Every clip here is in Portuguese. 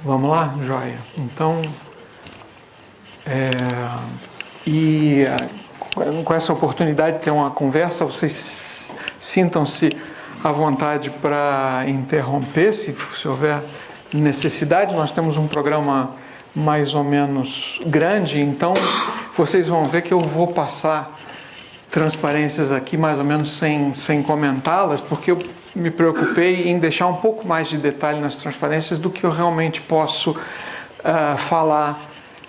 Vamos lá? Joia. Então, com essa oportunidade de ter uma conversa, vocês sintam-se à vontade para interromper, se houver necessidade. Nós temos um programa mais ou menos grande, então vocês vão ver que eu vou passar transparências aqui mais ou menos sem comentá-las, porque eu me preocupei em deixar um pouco mais de detalhe nas transparências do que eu realmente posso falar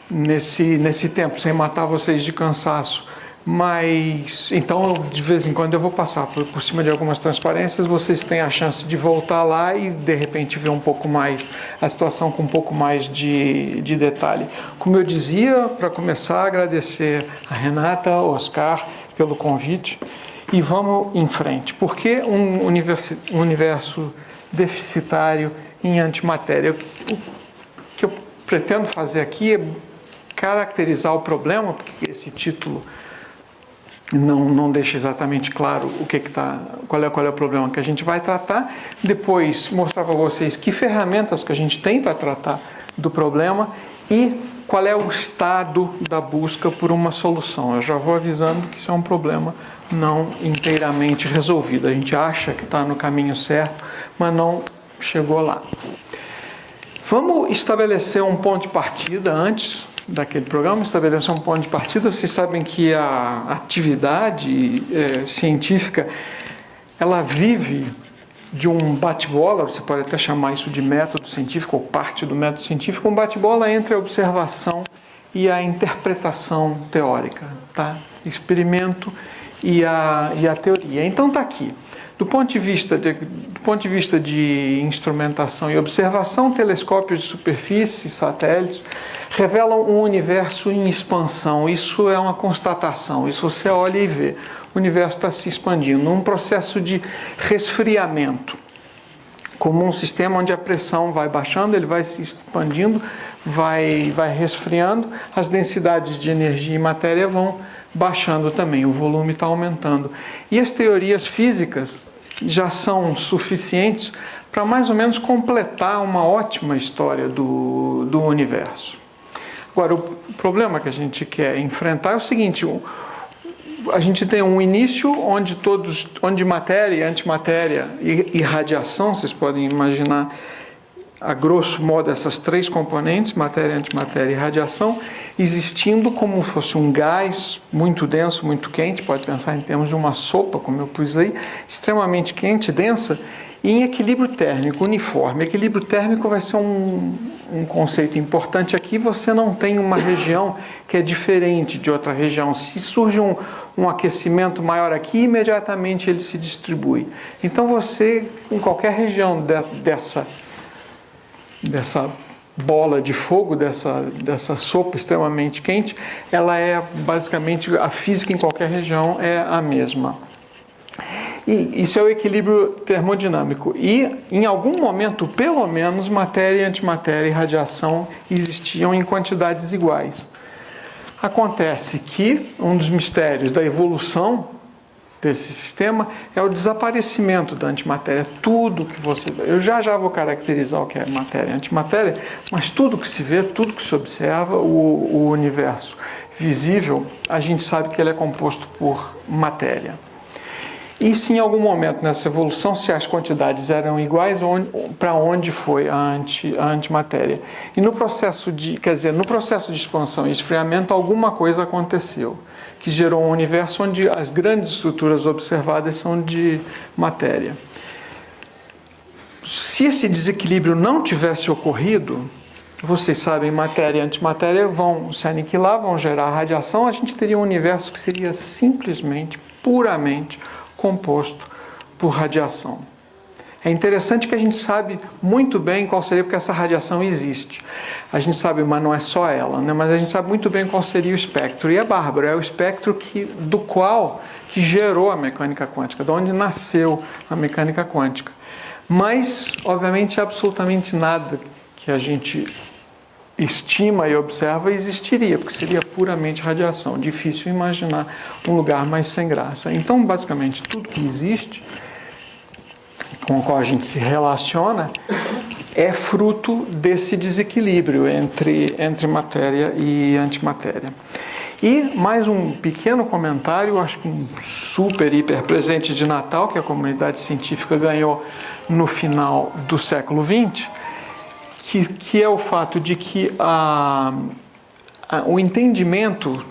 nesse tempo, sem matar vocês de cansaço. Mas, então, de vez em quando eu vou passar por cima de algumas transparências, vocês têm a chance de voltar lá e, de repente, ver um pouco mais a situação com um pouco mais de detalhe. Como eu dizia, para começar, agradecer a Renata, Oscar, pelo convite. E vamos em frente. Por que um universo deficitário em antimatéria? O que eu pretendo fazer aqui é caracterizar o problema, porque esse título não deixa exatamente claro qual é o problema que a gente vai tratar. Depois mostrar para vocês que ferramentas que a gente tem para tratar do problema e qual é o estado da busca por uma solução. Eu já vou avisando que isso é um problema não inteiramente resolvido. A gente acha que está no caminho certo, mas não chegou lá. Vamos estabelecer um ponto de partida antes daquele programa, estabelecer um ponto de partida. Vocês sabem que a atividade científica, ela vive de um bate-bola, você pode até chamar isso de método científico ou parte do método científico, um bate-bola entre a observação e a interpretação teórica, tá? Experimento e a teoria. Então está aqui. Do ponto de vista de instrumentação e observação, telescópios de superfície, satélites, revelam um universo em expansão. Isso é uma constatação, isso você olha e vê. O universo está se expandindo, num processo de resfriamento, como um sistema onde a pressão vai baixando, ele vai se expandindo, vai resfriando, as densidades de energia e matéria vão baixando também, o volume está aumentando. E as teorias físicas já são suficientes para mais ou menos completar uma ótima história do universo. Agora, o problema que a gente quer enfrentar é o seguinte: a gente tem um início onde matéria, antimatéria e radiação, vocês podem imaginar a grosso modo essas três componentes, matéria, antimatéria e radiação, existindo como se fosse um gás muito denso, muito quente, pode pensar em termos de uma sopa, como eu pus aí, extremamente quente, densa, e em equilíbrio térmico uniforme. Equilíbrio térmico vai ser um conceito importante aqui. Você não tem uma região que é diferente de outra região. Se surge um aquecimento maior aqui, imediatamente ele se distribui. Então você, em qualquer região dessa bola de fogo, dessa sopa extremamente quente, ela é basicamente, a física em qualquer região é a mesma. E isso é o equilíbrio termodinâmico. E, em algum momento, pelo menos, matéria, antimatéria e radiação existiam em quantidades iguais. Acontece que um dos mistérios da evolução desse sistema é o desaparecimento da antimatéria. Tudo que você vê, eu já vou caracterizar o que é matéria e antimatéria, mas tudo que se vê, tudo que se observa, o universo visível, a gente sabe que ele é composto por matéria. E se em algum momento nessa evolução, se as quantidades eram iguais, para onde foi a antimatéria? E no processo de expansão e esfriamento, alguma coisa aconteceu, que gerou um universo onde as grandes estruturas observadas são de matéria. Se esse desequilíbrio não tivesse ocorrido, vocês sabem, matéria e antimatéria vão se aniquilar, vão gerar radiação, a gente teria um universo que seria simplesmente, puramente composto por radiação. É interessante que a gente sabe muito bem qual seria, porque essa radiação existe. A gente sabe, mas não é só ela, né? Mas a gente sabe muito bem qual seria o espectro. E é bárbaro, é o espectro que gerou a mecânica quântica, de onde nasceu a mecânica quântica. Mas, obviamente, absolutamente nada que a gente estima e observa existiria, porque seria puramente radiação. Difícil imaginar um lugar mais sem graça. Então, basicamente, tudo que existe, com o qual a gente se relaciona, é fruto desse desequilíbrio entre matéria e antimatéria. E mais um pequeno comentário, acho que um super, hiper presente de Natal, que a comunidade científica ganhou no final do século XX, que é o fato de que o entendimento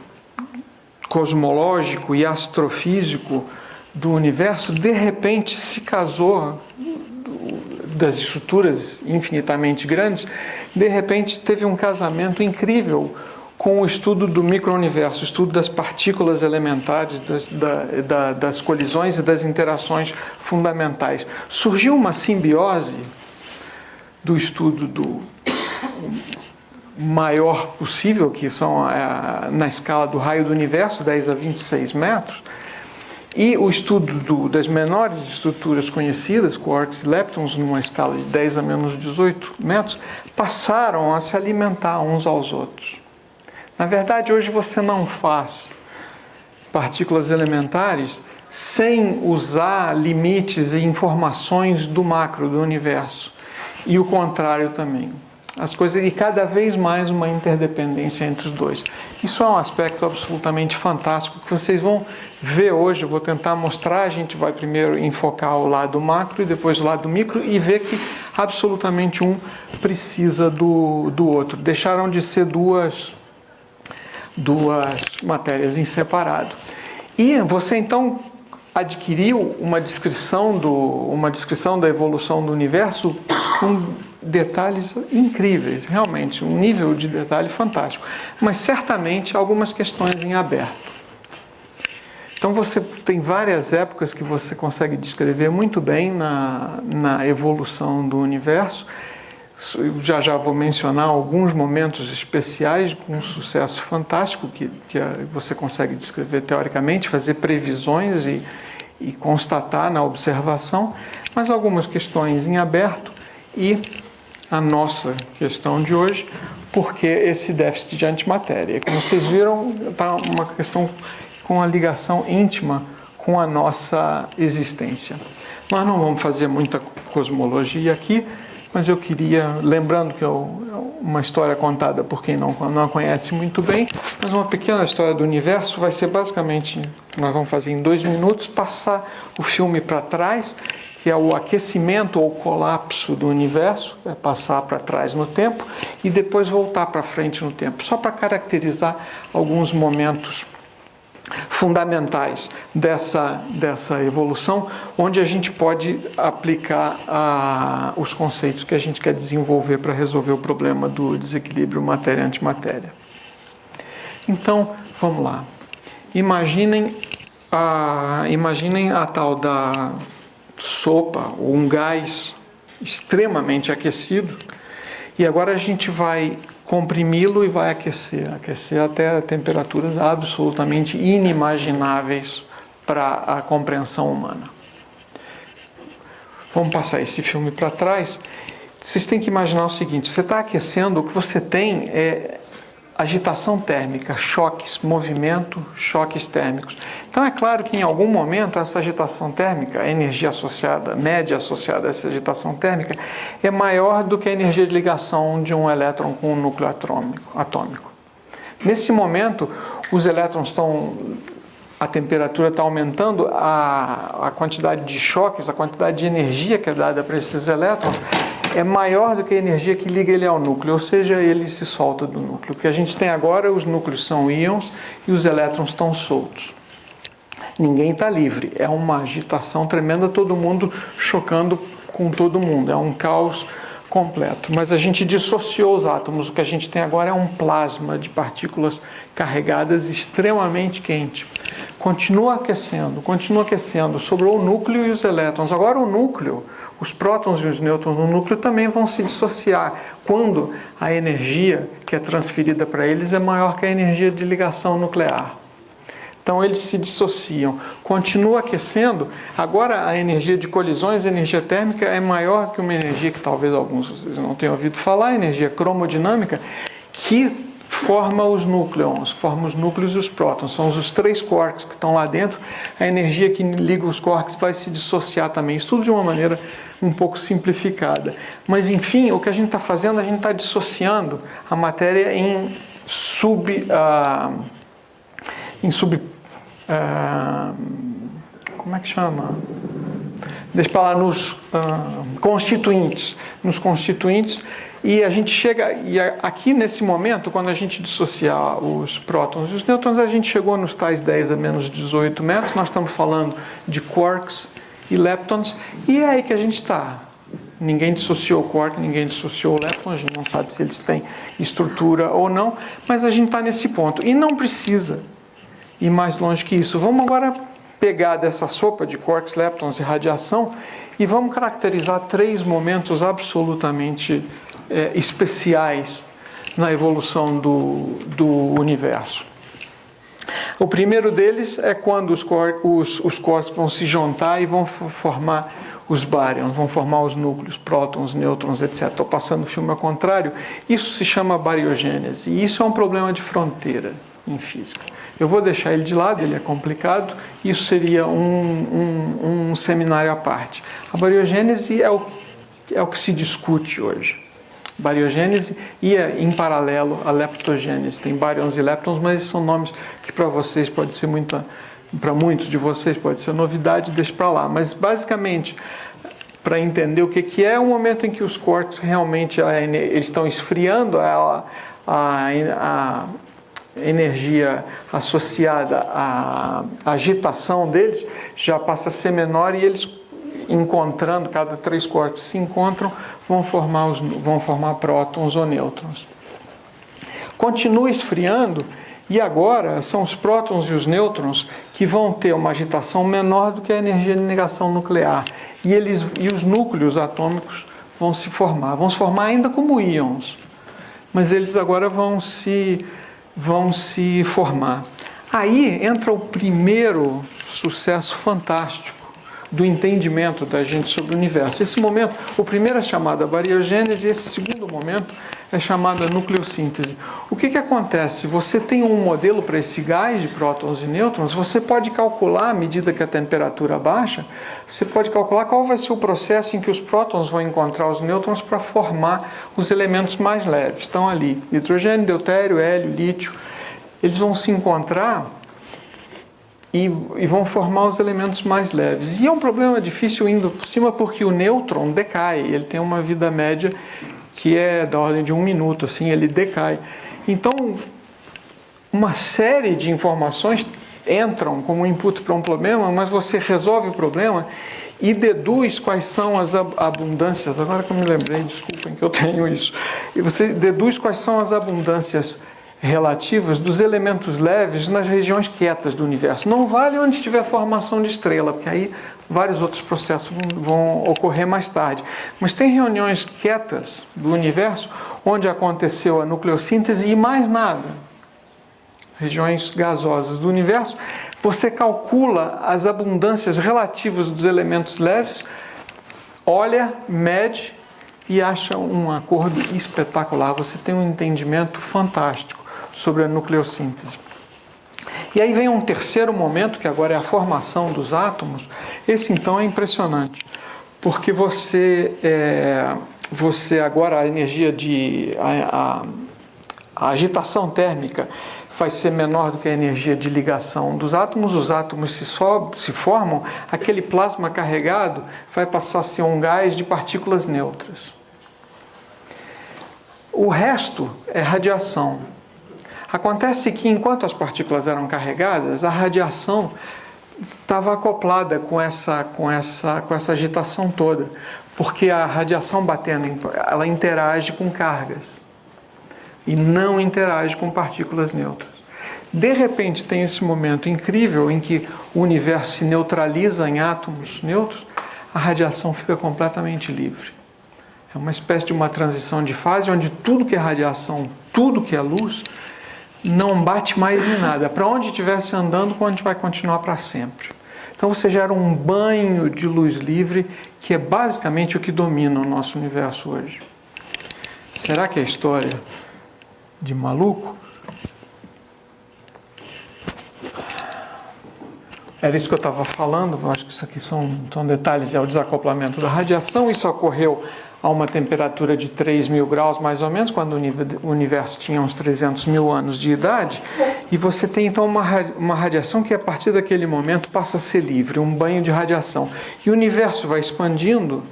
cosmológico e astrofísico do universo, de repente, se casou, das estruturas infinitamente grandes, de repente teve um casamento incrível com o estudo do micro-universo, o estudo das partículas elementares, das colisões e das interações fundamentais. Surgiu uma simbiose do estudo do maior possível, que são na escala do raio do universo, 10 a 26 metros, e o estudo das menores estruturas conhecidas, quarks e leptons, numa escala de 10 a menos 18 metros, passaram a se alimentar uns aos outros. Na verdade, hoje você não faz partículas elementares sem usar limites e informações do macro, do universo. E o contrário também. As coisas, e cada vez mais uma interdependência entre os dois. Isso é um aspecto absolutamente fantástico que vocês vão ver hoje. Eu vou tentar mostrar. A gente vai primeiro enfocar o lado macro e depois o lado micro e ver que absolutamente um precisa do outro. Deixaram de ser duas matérias em separado. E você então adquiriu uma descrição da evolução do universo com detalhes incríveis, realmente, um nível de detalhe fantástico, mas certamente algumas questões em aberto. Então você tem várias épocas que você consegue descrever muito bem na evolução do universo. Já vou mencionar alguns momentos especiais com um sucesso fantástico que você consegue descrever teoricamente, fazer previsões e constatar na observação, mas algumas questões em aberto e a nossa questão de hoje, porque esse déficit de antimatéria. Como vocês viram, está uma questão com a ligação íntima com a nossa existência. Nós não vamos fazer muita cosmologia aqui, mas eu queria, lembrando que é uma história contada por quem não a conhece muito bem, mas uma pequena história do universo vai ser basicamente, nós vamos fazer em 2 minutos, passar o filme para trás, que é o aquecimento ou colapso do universo, é passar para trás no tempo e depois voltar para frente no tempo, só para caracterizar alguns momentos fundamentais dessa evolução, onde a gente pode aplicar os conceitos que a gente quer desenvolver para resolver o problema do desequilíbrio matéria-antimatéria. Então, vamos lá. Imaginem a tal da sopa ou um gás extremamente aquecido, e agora a gente vai comprimi-lo e vai aquecer até temperaturas absolutamente inimagináveis para a compreensão humana. Vamos passar esse filme para trás. Vocês têm que imaginar o seguinte: você está aquecendo, o que você tem é agitação térmica, choques, movimento, choques térmicos. Então é claro que em algum momento essa agitação térmica, a energia associada, média associada a essa agitação térmica, é maior do que a energia de ligação de um elétron com um núcleo atômico. Nesse momento, os elétrons a temperatura está aumentando, a quantidade de choques, a quantidade de energia que é dada para esses elétrons é maior do que a energia que liga ele ao núcleo, ou seja, ele se solta do núcleo. O que a gente tem agora, os núcleos são íons e os elétrons estão soltos. Ninguém está livre, é uma agitação tremenda, todo mundo chocando com todo mundo, é um caos completo. Mas a gente dissociou os átomos, o que a gente tem agora é um plasma de partículas carregadas extremamente quente. Continua aquecendo, sobrou o núcleo e os elétrons. Agora o núcleo, os prótons e os nêutrons no núcleo também vão se dissociar quando a energia que é transferida para eles é maior que a energia de ligação nuclear. Então eles se dissociam, continua aquecendo. Agora a energia de colisões, a energia térmica é maior que uma energia que talvez alguns de vocês não tenham ouvido falar, a energia cromodinâmica, que forma os núcleons, forma os núcleos e os prótons. São os 3 quarks que estão lá dentro. A energia que liga os quarks vai se dissociar também. Isso tudo de uma maneira um pouco simplificada. Mas, enfim, o que a gente está fazendo, a gente está dissociando a matéria em como é que chama? Deixa para lá, nos constituintes. Nos constituintes. E a gente chega, e aqui nesse momento, quando a gente dissociar os prótons e os nêutrons, a gente chegou nos tais 10 a menos 18 metros, nós estamos falando de quarks e leptons, e é aí que a gente está. Ninguém dissociou o quark, ninguém dissociou o lepton, a gente não sabe se eles têm estrutura ou não, mas a gente está nesse ponto. E não precisa ir mais longe que isso. Vamos agora pegar dessa sopa de quarks, leptons e radiação e vamos caracterizar 3 momentos absolutamente especiais na evolução do universo. O primeiro deles é quando os quarks vão se juntar e vão formar os baryons, vão formar os núcleos, prótons, nêutrons, etc. Estou passando o filme ao contrário. Isso se chama bariogênese e isso é um problema de fronteira em física. Eu vou deixar ele de lado, ele é complicado, isso seria um seminário à parte. A bariogênese é o que se discute hoje. Bariogênese e, em paralelo, a leptogênese. Tem baryons e leptons, mas esses são nomes que para vocês pode ser para muitos de vocês pode ser novidade, deixa para lá. Mas, basicamente, para entender o que é o momento em que os quarks realmente eles estão esfriando, a energia associada à agitação deles já passa a ser menor e eles encontrando, cada 3 quarks se encontram, vão formar prótons ou nêutrons. Continua esfriando e agora são os prótons e os nêutrons que vão ter uma agitação menor do que a energia de negação nuclear. E os núcleos atômicos vão se formar ainda como íons, mas eles agora vão se formar. Aí entra o primeiro sucesso fantástico do entendimento da gente sobre o universo. Esse momento, o primeiro é chamado bariogênese e esse segundo momento é chamado nucleossíntese. O que acontece? Você tem um modelo para esse gás de prótons e nêutrons, você pode calcular, à medida que a temperatura baixa, você pode calcular qual vai ser o processo em que os prótons vão encontrar os nêutrons para formar os elementos mais leves. Estão ali, hidrogênio, deutério, hélio, lítio. Eles vão se encontrar e vão formar os elementos mais leves. E é um problema difícil indo por cima porque o nêutron decai, ele tem uma vida média que é da ordem de 1 minuto, assim, ele decai. Então, uma série de informações entram como input para um problema, mas você resolve o problema e deduz quais são as abundâncias. Agora que eu me lembrei, desculpem que eu tenho isso. E você deduz quais são as abundâncias relativas dos elementos leves nas regiões quietas do universo. Não vale onde tiver formação de estrela, porque aí vários outros processos vão ocorrer mais tarde. Mas tem reuniões quietas do universo onde aconteceu a nucleossíntese e mais nada. Regiões gasosas do universo. Você calcula as abundâncias relativas dos elementos leves, olha, mede e acha um acordo espetacular. Você tem um entendimento fantástico sobre a nucleossíntese. E aí vem um terceiro momento, que agora é a formação dos átomos. Esse, então, é impressionante, porque você agora, a energia a agitação térmica vai ser menor do que a energia de ligação dos átomos, os átomos se formam, aquele plasma carregado vai passar a ser um gás de partículas neutras. O resto é radiação. Acontece que, enquanto as partículas eram carregadas, a radiação estava acoplada com essa agitação toda, porque a radiação batendo, ela interage com cargas e não interage com partículas neutras. De repente, tem esse momento incrível em que o universo se neutraliza em átomos neutros, a radiação fica completamente livre. É uma espécie de uma transição de fase onde tudo que é radiação, tudo que é luz, não bate mais em nada. Para onde estivesse andando, a gente vai continuar para sempre. Então você gera um banho de luz livre, que é basicamente o que domina o nosso universo hoje. Será que é história de maluco? Era isso que eu estava falando, eu acho que isso aqui são detalhes, é o desacoplamento da radiação. Isso ocorreu a uma temperatura de 3.000 graus, mais ou menos, quando o universo tinha uns 300 mil anos de idade. E você tem, então, uma radiação que, a partir daquele momento, passa a ser livre, um banho de radiação. E o universo vai expandindo,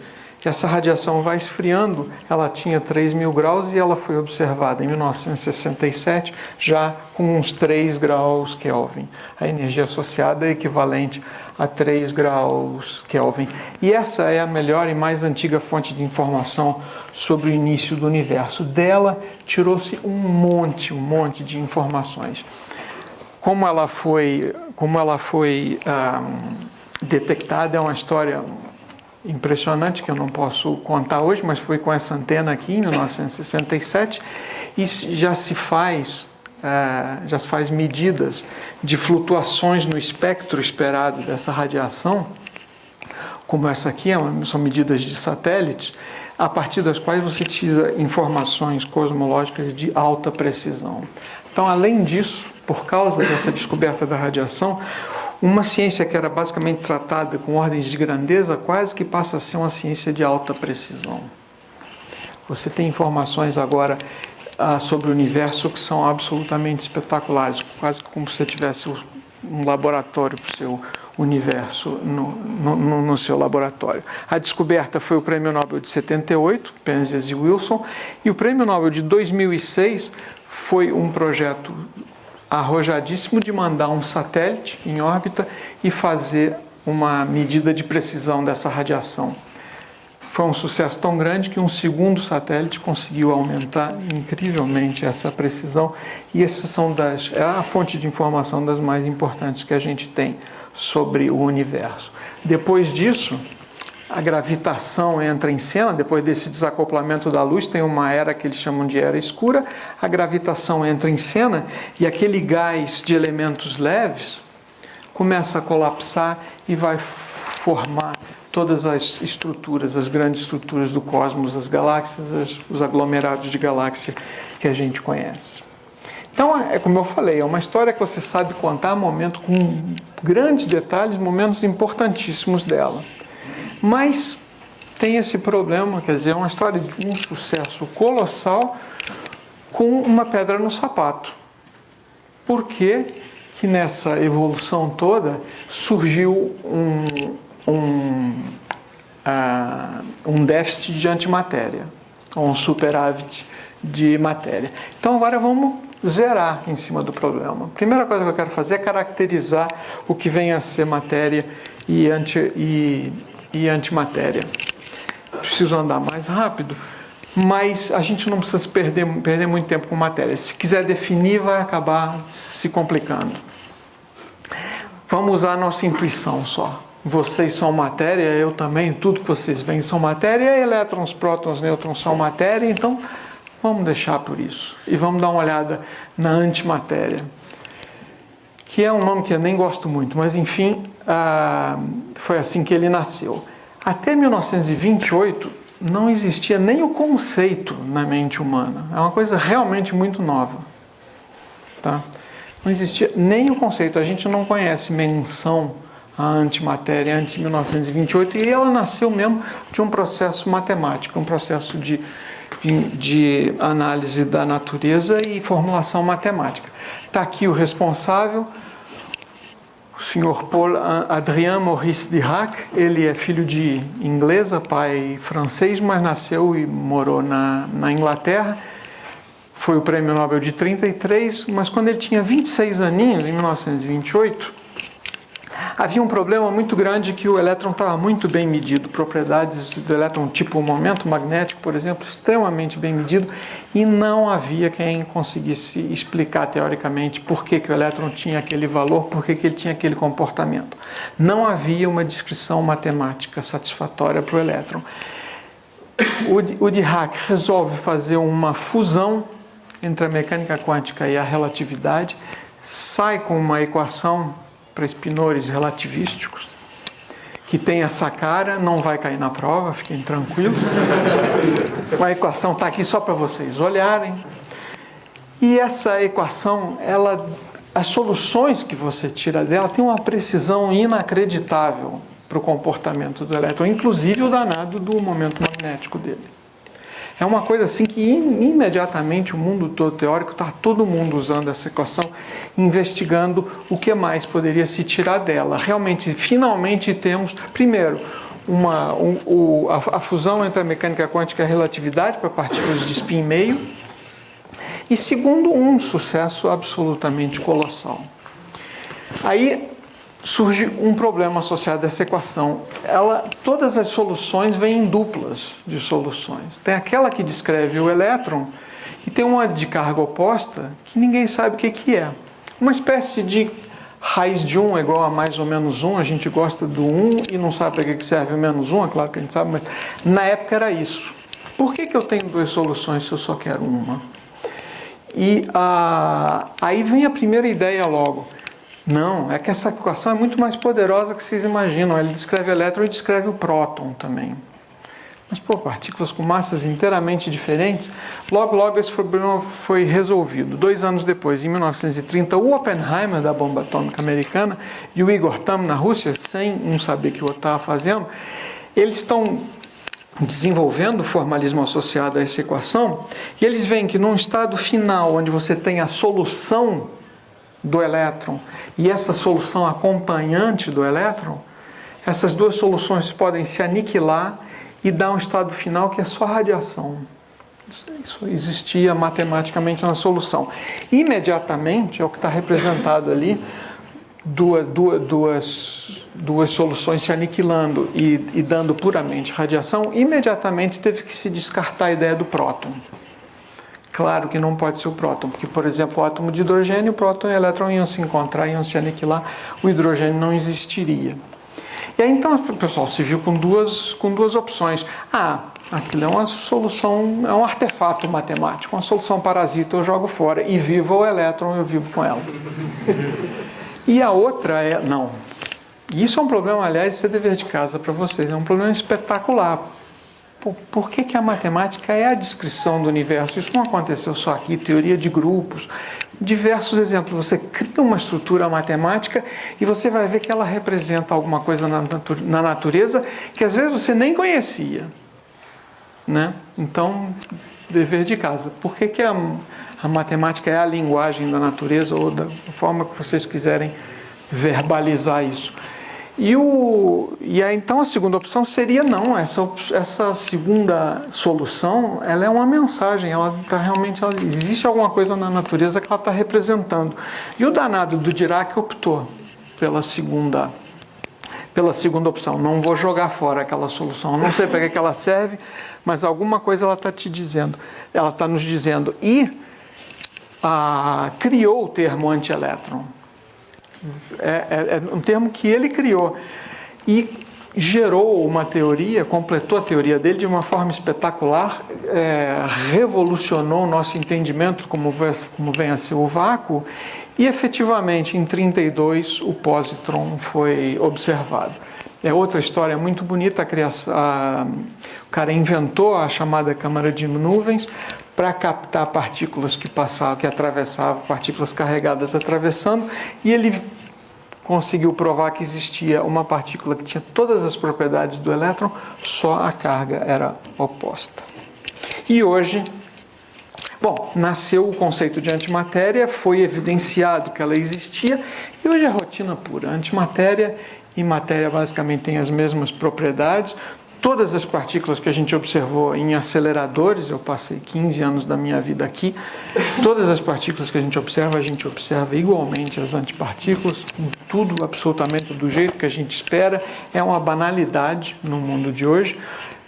essa radiação vai esfriando. Ela tinha 3.000 graus e ela foi observada em 1967, já com uns 3 graus Kelvin. A energia associada é equivalente a 3 graus Kelvin. E essa é a melhor e mais antiga fonte de informação sobre o início do universo. Dela tirou-se um monte de informações. Como ela foi detectada é uma história impressionante que eu não posso contar hoje, mas foi com essa antena aqui em 1967 e já se faz medidas de flutuações no espectro esperado dessa radiação, como essa aqui, são medidas de satélites, a partir das quais você utiliza informações cosmológicas de alta precisão. Então, além disso, por causa dessa descoberta da radiação, uma ciência que era basicamente tratada com ordens de grandeza quase que passa a ser uma ciência de alta precisão. Você tem informações agora sobre o universo que são absolutamente espetaculares, quase como se você tivesse um laboratório para o seu universo no seu laboratório. A descoberta foi o Prêmio Nobel de 78, Penzias e Wilson, e o Prêmio Nobel de 2006 foi um projeto arrojadíssimo de mandar um satélite em órbita e fazer uma medida de precisão dessa radiação. Foi um sucesso tão grande que um segundo satélite conseguiu aumentar incrivelmente essa precisão, e essas é a fonte de informação das mais importantes que a gente tem sobre o universo. Depois disso, a gravitação entra em cena. Depois desse desacoplamento da luz, tem uma era que eles chamam de era escura. A gravitação entra em cena e aquele gás de elementos leves começa a colapsar e vai formar todas as estruturas, as grandes estruturas do cosmos, as galáxias, os aglomerados de galáxia que a gente conhece. Então, é como eu falei, é uma história que você sabe contar momento com grandes detalhes, momentos importantíssimos dela. Mas tem esse problema, quer dizer, é uma história de um sucesso colossal com uma pedra no sapato. Por que que nessa evolução toda surgiu um déficit de antimatéria, um superávit de matéria? Então agora vamos zerar em cima do problema. A primeira coisa que eu quero fazer é caracterizar o que vem a ser matéria e antimatéria. Preciso andar mais rápido, mas a gente não precisa perder muito tempo com matéria. Se quiser definir, vai acabar se complicando. Vamos usar a nossa intuição só. Vocês são matéria, eu também, tudo que vocês veem são matéria, elétrons, prótons, nêutrons são matéria, então vamos deixar por isso. E vamos dar uma olhada na antimatéria, que é um nome que eu nem gosto muito, mas enfim, foi assim que ele nasceu. Até 1928 não existia nem o conceito na mente humana. É uma coisa realmente muito nova. Tá? Não existia nem o conceito. A gente não conhece menção à antimatéria antes de 1928, e ela nasceu mesmo de um processo matemático, um processo de análise da natureza e formulação matemática. Está aqui o responsável, o Sr. Paul-Adrien Maurice Dirac. Ele é filho de inglesa, pai francês, mas nasceu e morou na Inglaterra. Foi o Prêmio Nobel de 33, mas quando ele tinha 26 aninhos, em 1928, havia um problema muito grande, que o elétron estava muito bem medido, propriedades do elétron, tipo o momento magnético, por exemplo, extremamente bem medido, e não havia quem conseguisse explicar teoricamente por que o elétron tinha aquele valor, por que ele tinha aquele comportamento. Não havia uma descrição matemática satisfatória para o elétron. O Dirac resolve fazer uma fusão entre a mecânica quântica e a relatividade, sai com uma equação para espinores relativísticos, que tem essa cara, não vai cair na prova, fiquem tranquilos. A equação está aqui só para vocês olharem. E essa equação, ela as soluções que você tira dela têm uma precisão inacreditável para o comportamento do elétron, inclusive o danado do momento magnético dele. É uma coisa assim que imediatamente o mundo todo teórico está todo mundo usando essa equação, investigando o que mais poderia se tirar dela. Realmente, finalmente temos, primeiro, a fusão entre a mecânica quântica e a relatividade para partículas de spin meio, e segundo, um sucesso absolutamente colossal. Aí surge um problema associado a essa equação. Todas as soluções vêm em duplas de soluções. Tem aquela que descreve o elétron e tem uma de carga oposta que ninguém sabe o que é. Uma espécie de raiz de 1 é igual a mais ou menos 1. A gente gosta do 1 e não sabe para que serve o menos 1, é claro que a gente sabe, mas na época era isso. Por que eu tenho duas soluções se eu só quero uma? E aí vem a primeira ideia logo. Não, é que essa equação é muito mais poderosa que vocês imaginam. Ele descreve o elétron e descreve o próton também. Mas, partículas com massas inteiramente diferentes, logo esse problema foi resolvido. 2 anos depois, em 1930, o Oppenheimer, da bomba atômica americana, e o Igor Tamm, na Rússia, sem um saber o que o outro estava fazendo, eles estão desenvolvendo o formalismo associado a essa equação, e eles veem que num estado final, onde você tem a solução do elétron e essa solução acompanhante do elétron, essas duas soluções podem se aniquilar e dar um estado final que é só radiação. Isso existia matematicamente na solução. Imediatamente, é o que está representado ali, duas soluções se aniquilando e dando puramente radiação, imediatamente teve que se descartar a ideia do próton. Claro que não pode ser o próton, porque, por exemplo, o átomo de hidrogênio, o próton e o elétron iam se encontrar, iam se aniquilar, o hidrogênio não existiria. E aí, então, o pessoal se viu com duas opções. Aquilo é uma solução, é um artefato matemático, uma solução parasita, eu jogo fora, e viva o elétron, eu vivo com ela. E a outra é, não. Isso é um problema, aliás, isso é dever de casa para vocês, é um problema espetacular. Por que a matemática é a descrição do universo? Isso não aconteceu só aqui, teoria de grupos, diversos exemplos. Você cria uma estrutura matemática e você vai ver que ela representa alguma coisa na natureza que às vezes você nem conhecia, né? Então, dever de casa. Por que a matemática é a linguagem da natureza, ou da forma que vocês quiserem verbalizar isso? E aí, então, a segunda opção seria não, essa segunda solução, ela é uma mensagem, existe alguma coisa na natureza que ela está representando. E o danado do Dirac optou pela segunda opção. Não vou jogar fora aquela solução, não sei para que ela serve, mas alguma coisa ela está te dizendo, ela está nos dizendo. E criou o termo antielétron. É um termo que ele criou e gerou uma teoria, completou a teoria dele de uma forma espetacular, revolucionou o nosso entendimento como vem a ser o vácuo, e efetivamente em 1932 o positron foi observado. É outra história muito bonita, o cara inventou a chamada câmara de nuvens para captar partículas que atravessavam, partículas carregadas atravessando, e ele conseguiu provar que existia uma partícula que tinha todas as propriedades do elétron, só a carga era oposta. E hoje, nasceu o conceito de antimatéria, foi evidenciado que ela existia, e hoje é rotina pura. Antimatéria e matéria basicamente têm as mesmas propriedades. Todas as partículas que a gente observou em aceleradores, eu passei 15 anos da minha vida aqui, todas as partículas que a gente observa igualmente as antipartículas, tudo absolutamente do jeito que a gente espera. É uma banalidade no mundo de hoje.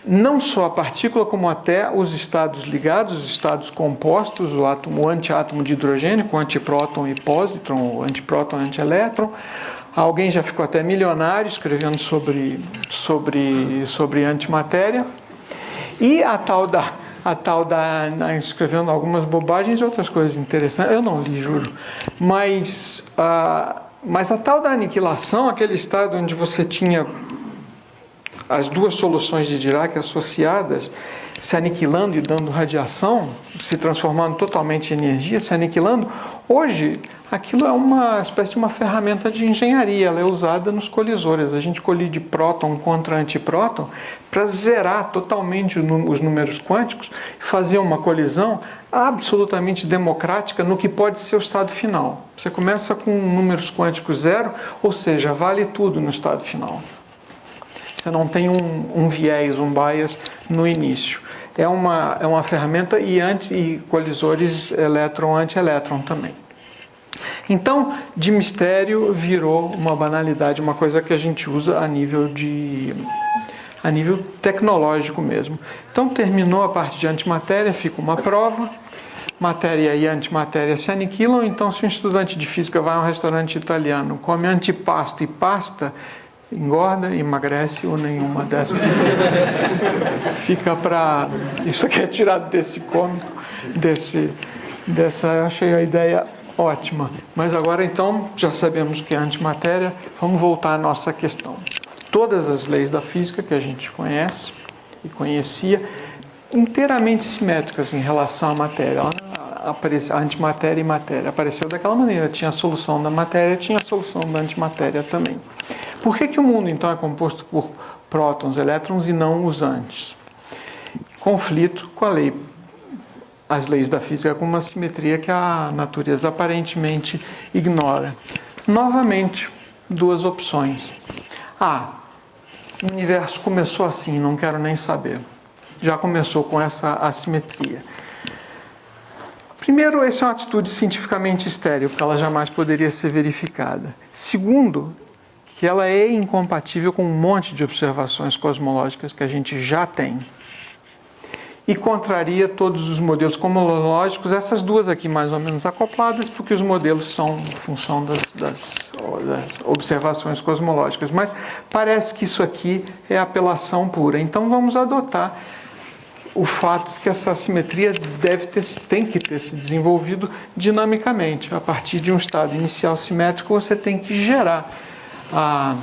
Não só a partícula, como até os estados ligados, os estados compostos, o antiátomo de hidrogênio, com antipróton e positron, o antipróton e antielétron. Alguém já ficou até milionário escrevendo sobre antimatéria. E escrevendo algumas bobagens e outras coisas interessantes. Eu não li, juro. Mas a tal da aniquilação, aquele estado onde você tinha as duas soluções de Dirac associadas, se aniquilando e dando radiação, se transformando totalmente em energia, se aniquilando, hoje aquilo é uma espécie de uma ferramenta de engenharia, ela é usada nos colisores. A gente colide próton contra antipróton para zerar totalmente os números quânticos e fazer uma colisão absolutamente democrática no que pode ser o estado final. Você começa com números quânticos zero, ou seja, vale tudo no estado final. Você não tem um viés, um bias no início. É uma ferramenta e colisores elétron-antielétron também. Então, de mistério virou uma banalidade, uma coisa que a gente usa a nível tecnológico mesmo. Então, terminou a parte de antimatéria, fica uma prova. Matéria e antimatéria se aniquilam, então se um estudante de física vai a um restaurante italiano, come antipasto e pasta, engorda, emagrece ou nenhuma dessas. Fica para... Isso aqui é tirado desse cômico, eu achei a ideia ótima. Mas agora então já sabemos que é antimatéria, vamos voltar à nossa questão. Todas as leis da física que a gente conhece e conhecia, inteiramente simétricas em relação à matéria. A antimatéria e matéria apareceu daquela maneira, tinha a solução da matéria, tinha a solução da antimatéria também. Por que o mundo então é composto por prótons, elétrons e não os antes? Conflito com as leis da física com uma simetria que a natureza aparentemente ignora. Novamente, duas opções. O universo começou assim, não quero nem saber. Já começou com essa assimetria. Primeiro, essa é uma atitude cientificamente estéril, porque ela jamais poderia ser verificada. Segundo, que ela é incompatível com um monte de observações cosmológicas que a gente já tem. E contraria todos os modelos cosmológicos, essas duas aqui mais ou menos acopladas, porque os modelos são em função das observações cosmológicas. Mas parece que isso aqui é apelação pura. Então vamos adotar o fato de que essa assimetria tem que ter se desenvolvido dinamicamente. A partir de um estado inicial simétrico, você tem que gerar a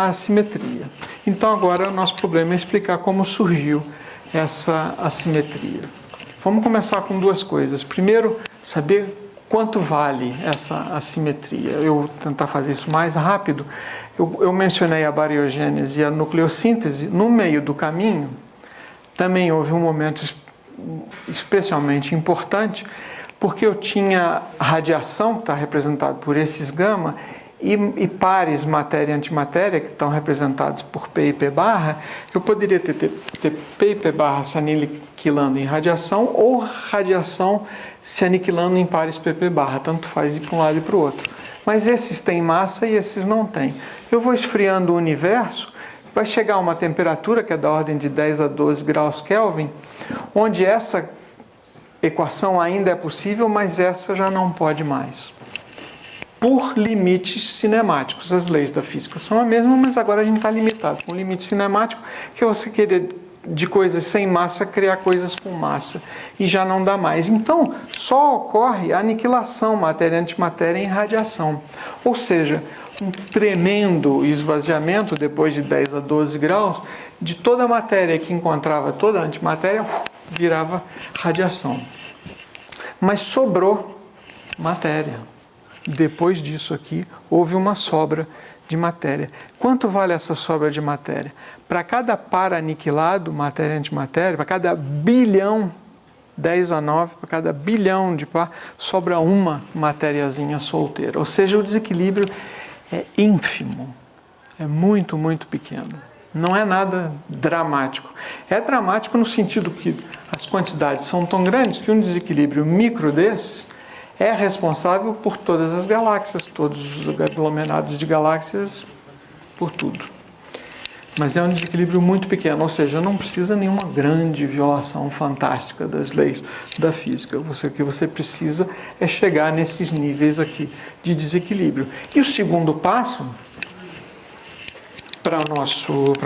assimetria. Então agora o nosso problema é explicar como surgiu essa assimetria. Vamos começar com duas coisas. Primeiro, saber quanto vale essa assimetria. Eu vou tentar fazer isso mais rápido. Eu mencionei a bariogênese e a nucleossíntese. No meio do caminho, também houve um momento especialmente importante, porque eu tinha radiação, que está representado por esses gama, e pares matéria e antimatéria, que estão representados por P e P barra. Eu poderia ter P e P barra se aniquilando em radiação, ou radiação se aniquilando em pares PP barra, tanto faz ir para um lado e para o outro. Mas esses têm massa e esses não têm. Eu vou esfriando o universo, vai chegar a uma temperatura que é da ordem de 10 a 12 graus Kelvin, onde essa equação ainda é possível, mas essa já não pode mais. Por limites cinemáticos. As leis da física são a mesma, mas agora a gente está limitado com um limite cinemático, que é você querer de coisas sem massa criar coisas com massa, e já não dá mais. Então, só ocorre a aniquilação matéria-antimatéria em radiação. Ou seja, um tremendo esvaziamento, depois de 10 a 12 graus, de toda a matéria que encontrava toda a antimatéria, virava radiação. Mas sobrou matéria. Depois disso aqui, houve uma sobra de matéria. Quanto vale essa sobra de matéria? Para cada par aniquilado, matéria e antimatéria, para cada bilhão, 10 a 9, para cada bilhão de par, sobra uma matériazinha solteira. Ou seja, o desequilíbrio é ínfimo, é muito, muito pequeno. Não é nada dramático. É dramático no sentido que as quantidades são tão grandes que um desequilíbrio micro desses é responsável por todas as galáxias, todos os aglomerados de galáxias, por tudo. Mas é um desequilíbrio muito pequeno, ou seja, não precisa nenhuma grande violação fantástica das leis da física. O que você precisa é chegar nesses níveis aqui de desequilíbrio. E o segundo passo para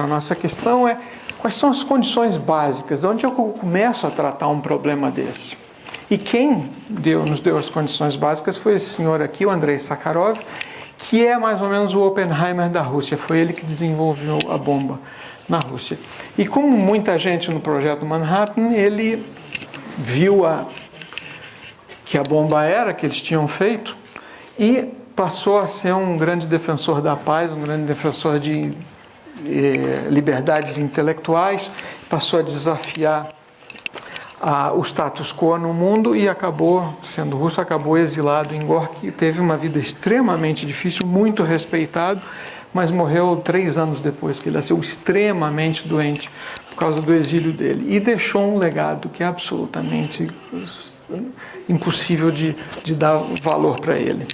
a nossa questão é quais são as condições básicas, de onde eu começo a tratar um problema desse. E quem nos deu as condições básicas foi esse senhor aqui, o Andrei Sakharov, que é mais ou menos o Oppenheimer da Rússia. Foi ele que desenvolveu a bomba na Rússia. E como muita gente no projeto Manhattan, ele viu que a bomba era que eles tinham feito e passou a ser um grande defensor da paz, um grande defensor de liberdades intelectuais, passou a desafiar o status quo no mundo e acabou, sendo russo, acabou exilado em Gorky, teve uma vida extremamente difícil, muito respeitado, mas morreu 3 anos depois, que ele nasceu extremamente doente por causa do exílio dele. E deixou um legado que é absolutamente impossível de dar valor para ele.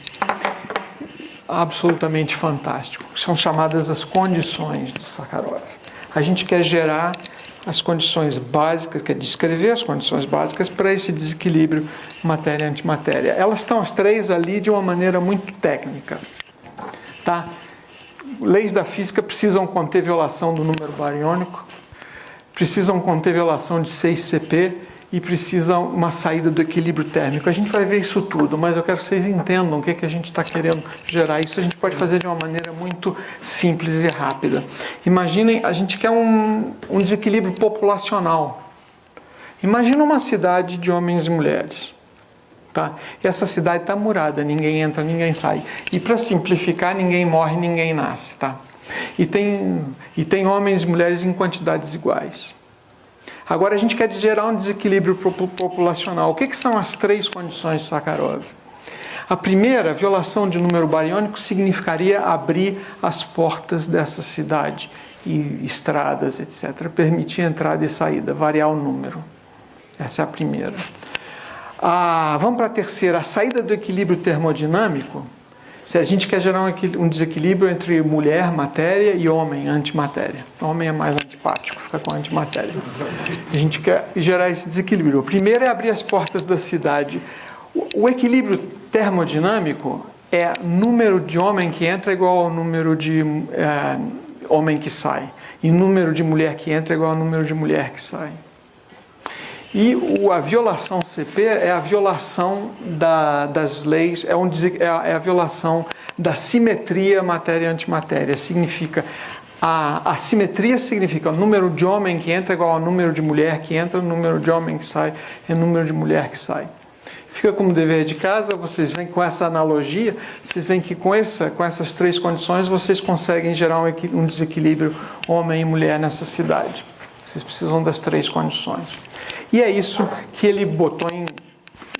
Absolutamente fantástico. São chamadas as condições do Sakharov. A gente quer gerar as condições básicas, quer descrever as condições básicas para esse desequilíbrio matéria-antimatéria. Elas estão as 3 ali de uma maneira muito técnica. Tá? Leis da física precisam conter violação do número bariônico, precisam conter violação de 6CP e precisam uma saída do equilíbrio térmico. A gente vai ver isso tudo, mas eu quero que vocês entendam o que a gente está querendo gerar. Isso a gente pode fazer de uma maneira muito simples e rápida. Imaginem, a gente quer um desequilíbrio populacional. Imagina uma cidade de homens e mulheres. Tá? E essa cidade está murada, ninguém entra, ninguém sai. E para simplificar, ninguém morre, ninguém nasce. Tá? E tem homens e mulheres em quantidades iguais. Agora a gente quer gerar um desequilíbrio populacional. O que são as 3 condições de Sakharov? A primeira, violação de número bariônico, significaria abrir as portas dessa cidade, e estradas, etc. Permitir entrada e saída, variar o número. Essa é a primeira. Vamos para a terceira, a saída do equilíbrio termodinâmico. Se a gente quer gerar um desequilíbrio entre mulher, matéria, e homem, antimatéria. O homem é mais antipático, fica com antimatéria. A gente quer gerar esse desequilíbrio. O primeiro é abrir as portas da cidade. O equilíbrio termodinâmico é número de homem que entra igual ao número de homem que sai. E número de mulher que entra igual ao número de mulher que sai. E a violação CP é a violação das leis, é a violação da simetria matéria-antimatéria. Significa, a simetria significa o número de homem que entra igual ao número de mulher que entra, o número de homem que sai é o número de mulher que sai. Fica como dever de casa, vocês veem com essa analogia, vocês veem que com essas 3 condições vocês conseguem gerar um desequilíbrio homem e mulher nessa cidade. Vocês precisam das 3 condições. E é isso que ele botou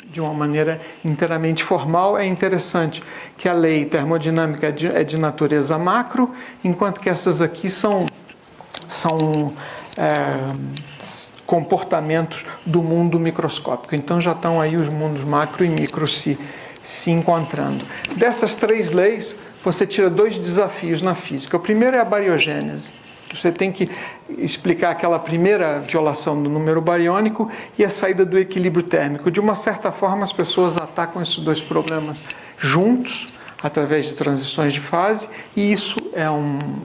de uma maneira inteiramente formal. É interessante que a lei termodinâmica é de natureza macro, enquanto que essas aqui são comportamentos do mundo microscópico. Então já estão aí os mundos macro e micro se encontrando. Dessas 3 leis, você tira 2 desafios na física. O primeiro é a bariogênese. Você tem que explicar aquela primeira violação do número bariônico e a saída do equilíbrio térmico. De uma certa forma, as pessoas atacam esses 2 problemas juntos, através de transições de fase, e isso é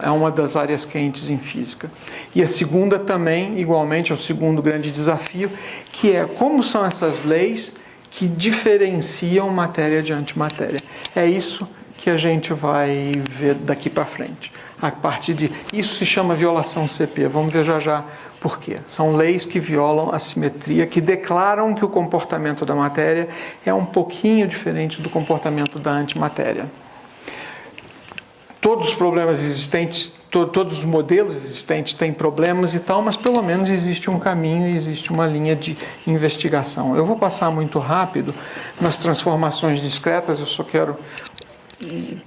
uma das áreas quentes em física. E a segunda também, igualmente, é o segundo grande desafio, que é como são essas leis que diferenciam matéria de antimatéria. É isso que a gente vai ver daqui para frente. A partir de isso se chama violação CP. Vamos ver já por quê. São leis que violam a simetria, que declaram que o comportamento da matéria é um pouquinho diferente do comportamento da antimatéria. Todos os problemas existentes, todos os modelos existentes têm problemas e tal, mas pelo menos existe um caminho e existe uma linha de investigação. Eu vou passar muito rápido nas transformações discretas, eu só quero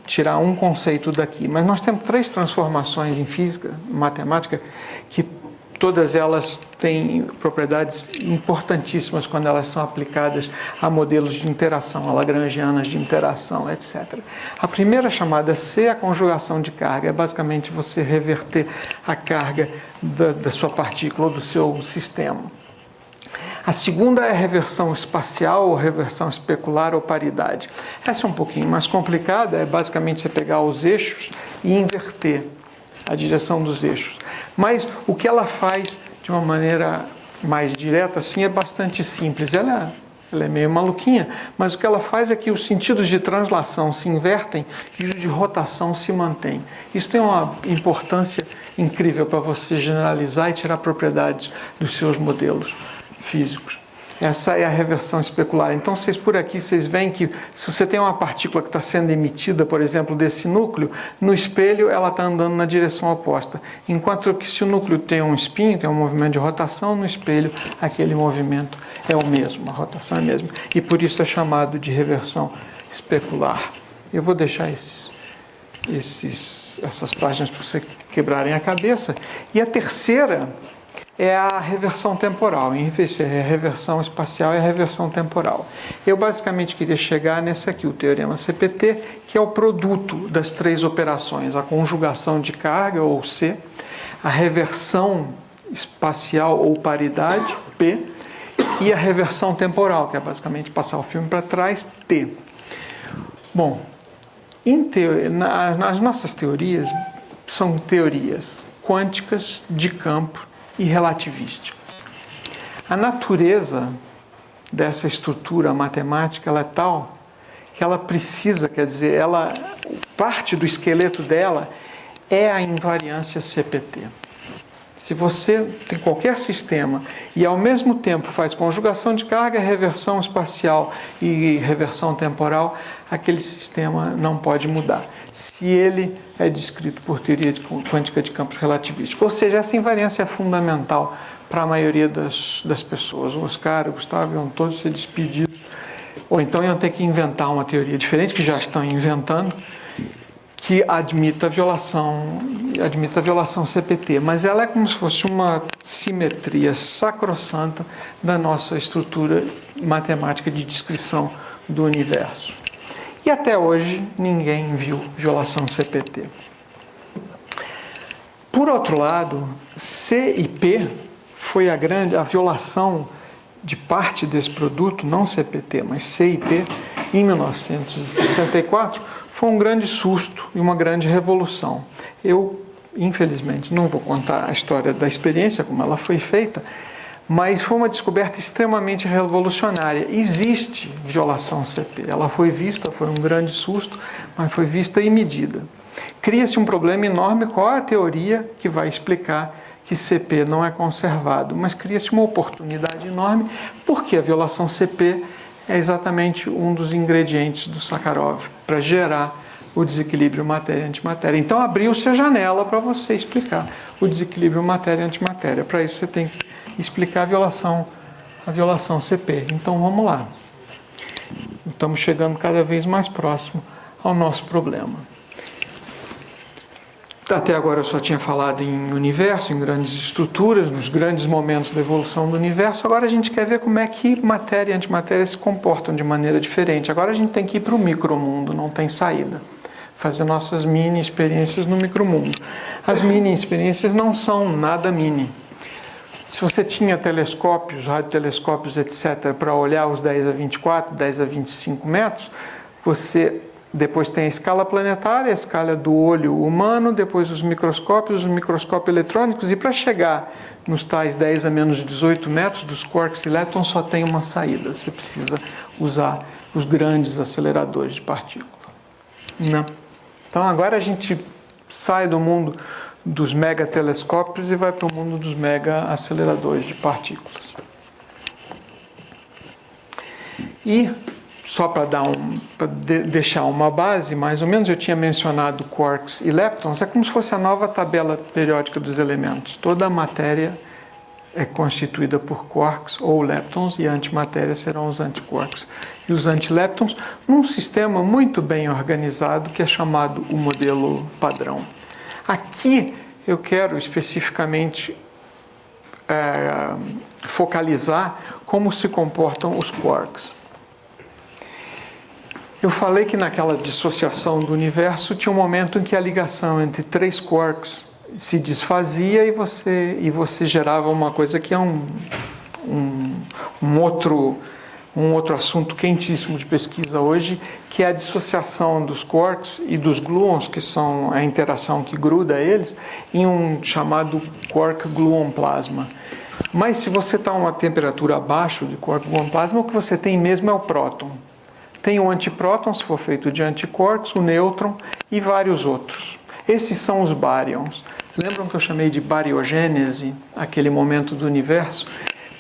tirar um conceito daqui, mas nós temos 3 transformações em física, matemática, que todas elas têm propriedades importantíssimas quando elas são aplicadas a modelos de interação, a lagrangianas de interação, etc. A primeira, chamada C, é a conjugação de carga, é basicamente você reverter a carga da sua partícula ou do seu sistema. A segunda é a reversão espacial, ou reversão especular, ou paridade. Essa é um pouquinho mais complicada, é basicamente você pegar os eixos e inverter a direção dos eixos. Mas o que ela faz de uma maneira mais direta assim é bastante simples. Ela ela é meio maluquinha, mas o que ela faz é que os sentidos de translação se invertem e os de rotação se mantêm. Isso tem uma importância incrível para você generalizar e tirar propriedades dos seus modelos físicos. Essa é a reversão especular. Então, por aqui, vocês veem que se você tem uma partícula que está sendo emitida, por exemplo, desse núcleo, no espelho ela está andando na direção oposta. Enquanto que se o núcleo tem um spin, tem um movimento de rotação, no espelho aquele movimento é o mesmo, a rotação é a mesma. E por isso é chamado de reversão especular. Eu vou deixar essas páginas para você quebrarem a cabeça. E a terceira é a reversão temporal. Em vez de ser a reversão espacial, é a reversão temporal. Eu basicamente queria chegar nesse aqui, o teorema CPT, que é o produto das três operações, a conjugação de carga, ou C, a reversão espacial ou paridade, P, e a reversão temporal, que é basicamente passar o filme para trás, T. Bom, as nossas teorias são teorias quânticas, de campo e relativísticas. A natureza dessa estrutura matemática ela é tal que ela precisa, quer dizer, parte do esqueleto dela é a invariância CPT. Se você tem qualquer sistema e ao mesmo tempo faz conjugação de carga, reversão espacial e reversão temporal, aquele sistema não pode mudar, se ele é descrito por teoria quântica de campos relativísticos. Ou seja, essa invariância é fundamental para a maioria das pessoas. O Oscar e o Gustavo iam todos ser despedidos, ou então iam ter que inventar uma teoria diferente, que já estão inventando, que admita a violação CPT, mas ela é como se fosse uma simetria sacrossanta da nossa estrutura matemática de descrição do universo. E até hoje ninguém viu violação CPT. Por outro lado, C e P foi a violação de parte desse produto, não CPT, mas C e P, em 1964, foi um grande susto e uma grande revolução. Eu, infelizmente, não vou contar a história da experiência, como ela foi feita, mas foi uma descoberta extremamente revolucionária. Existe violação CP. Ela foi vista, foi um grande susto, mas foi vista e medida. Cria-se um problema enorme. Qual é a teoria que vai explicar que CP não é conservado? Mas cria-se uma oportunidade enorme, porque a violação CP é exatamente um dos ingredientes do Sakharov para gerar o desequilíbrio matéria-antimatéria. Então abriu-se a janela para você explicar o desequilíbrio matéria-antimatéria. Para isso você tem que explicar a violação CP. Então vamos lá. Estamos chegando cada vez mais próximo ao nosso problema. Até agora eu só tinha falado em universo, em grandes estruturas, nos grandes momentos da evolução do universo. Agora a gente quer ver como é que matéria e antimatéria se comportam de maneira diferente. Agora a gente tem que ir para o micromundo, não tem saída. Fazer nossas mini experiências no micromundo. As mini experiências não são nada mini. Se você tinha telescópios, radiotelescópios, etc., para olhar os 10 a 24, 10 a 25 metros, você depois tem a escala planetária, a escala do olho humano, depois os microscópios eletrônicos, e para chegar nos tais 10 a menos 18 metros dos quarks e leptons só tem uma saída. Você precisa usar os grandes aceleradores de partículas. Não. Então agora a gente sai do mundo dos megatelescópios e vai para o mundo dos mega aceleradores de partículas. E só para deixar uma base, mais ou menos, eu tinha mencionado quarks e leptons, é como se fosse a nova tabela periódica dos elementos. Toda a matéria é constituída por quarks ou leptons e a antimatéria serão os antiquarks e os antileptons, num sistema muito bem organizado que é chamado o modelo padrão. Aqui eu quero especificamente focalizar como se comportam os quarks. Eu falei que naquela dissociação do universo tinha um momento em que a ligação entre três quarks se desfazia e você gerava uma coisa que é um outro assunto quentíssimo de pesquisa hoje, que é a dissociação dos quarks e dos gluons, que são a interação que gruda eles, em um chamado quark-gluon plasma. Mas se você está a uma temperatura abaixo de quark gluon plasma, o que você tem mesmo é o próton. Tem o antipróton, se for feito de antiquarks, o nêutron e vários outros. Esses são os baryons. Lembram que eu chamei de bariogênese, aquele momento do universo?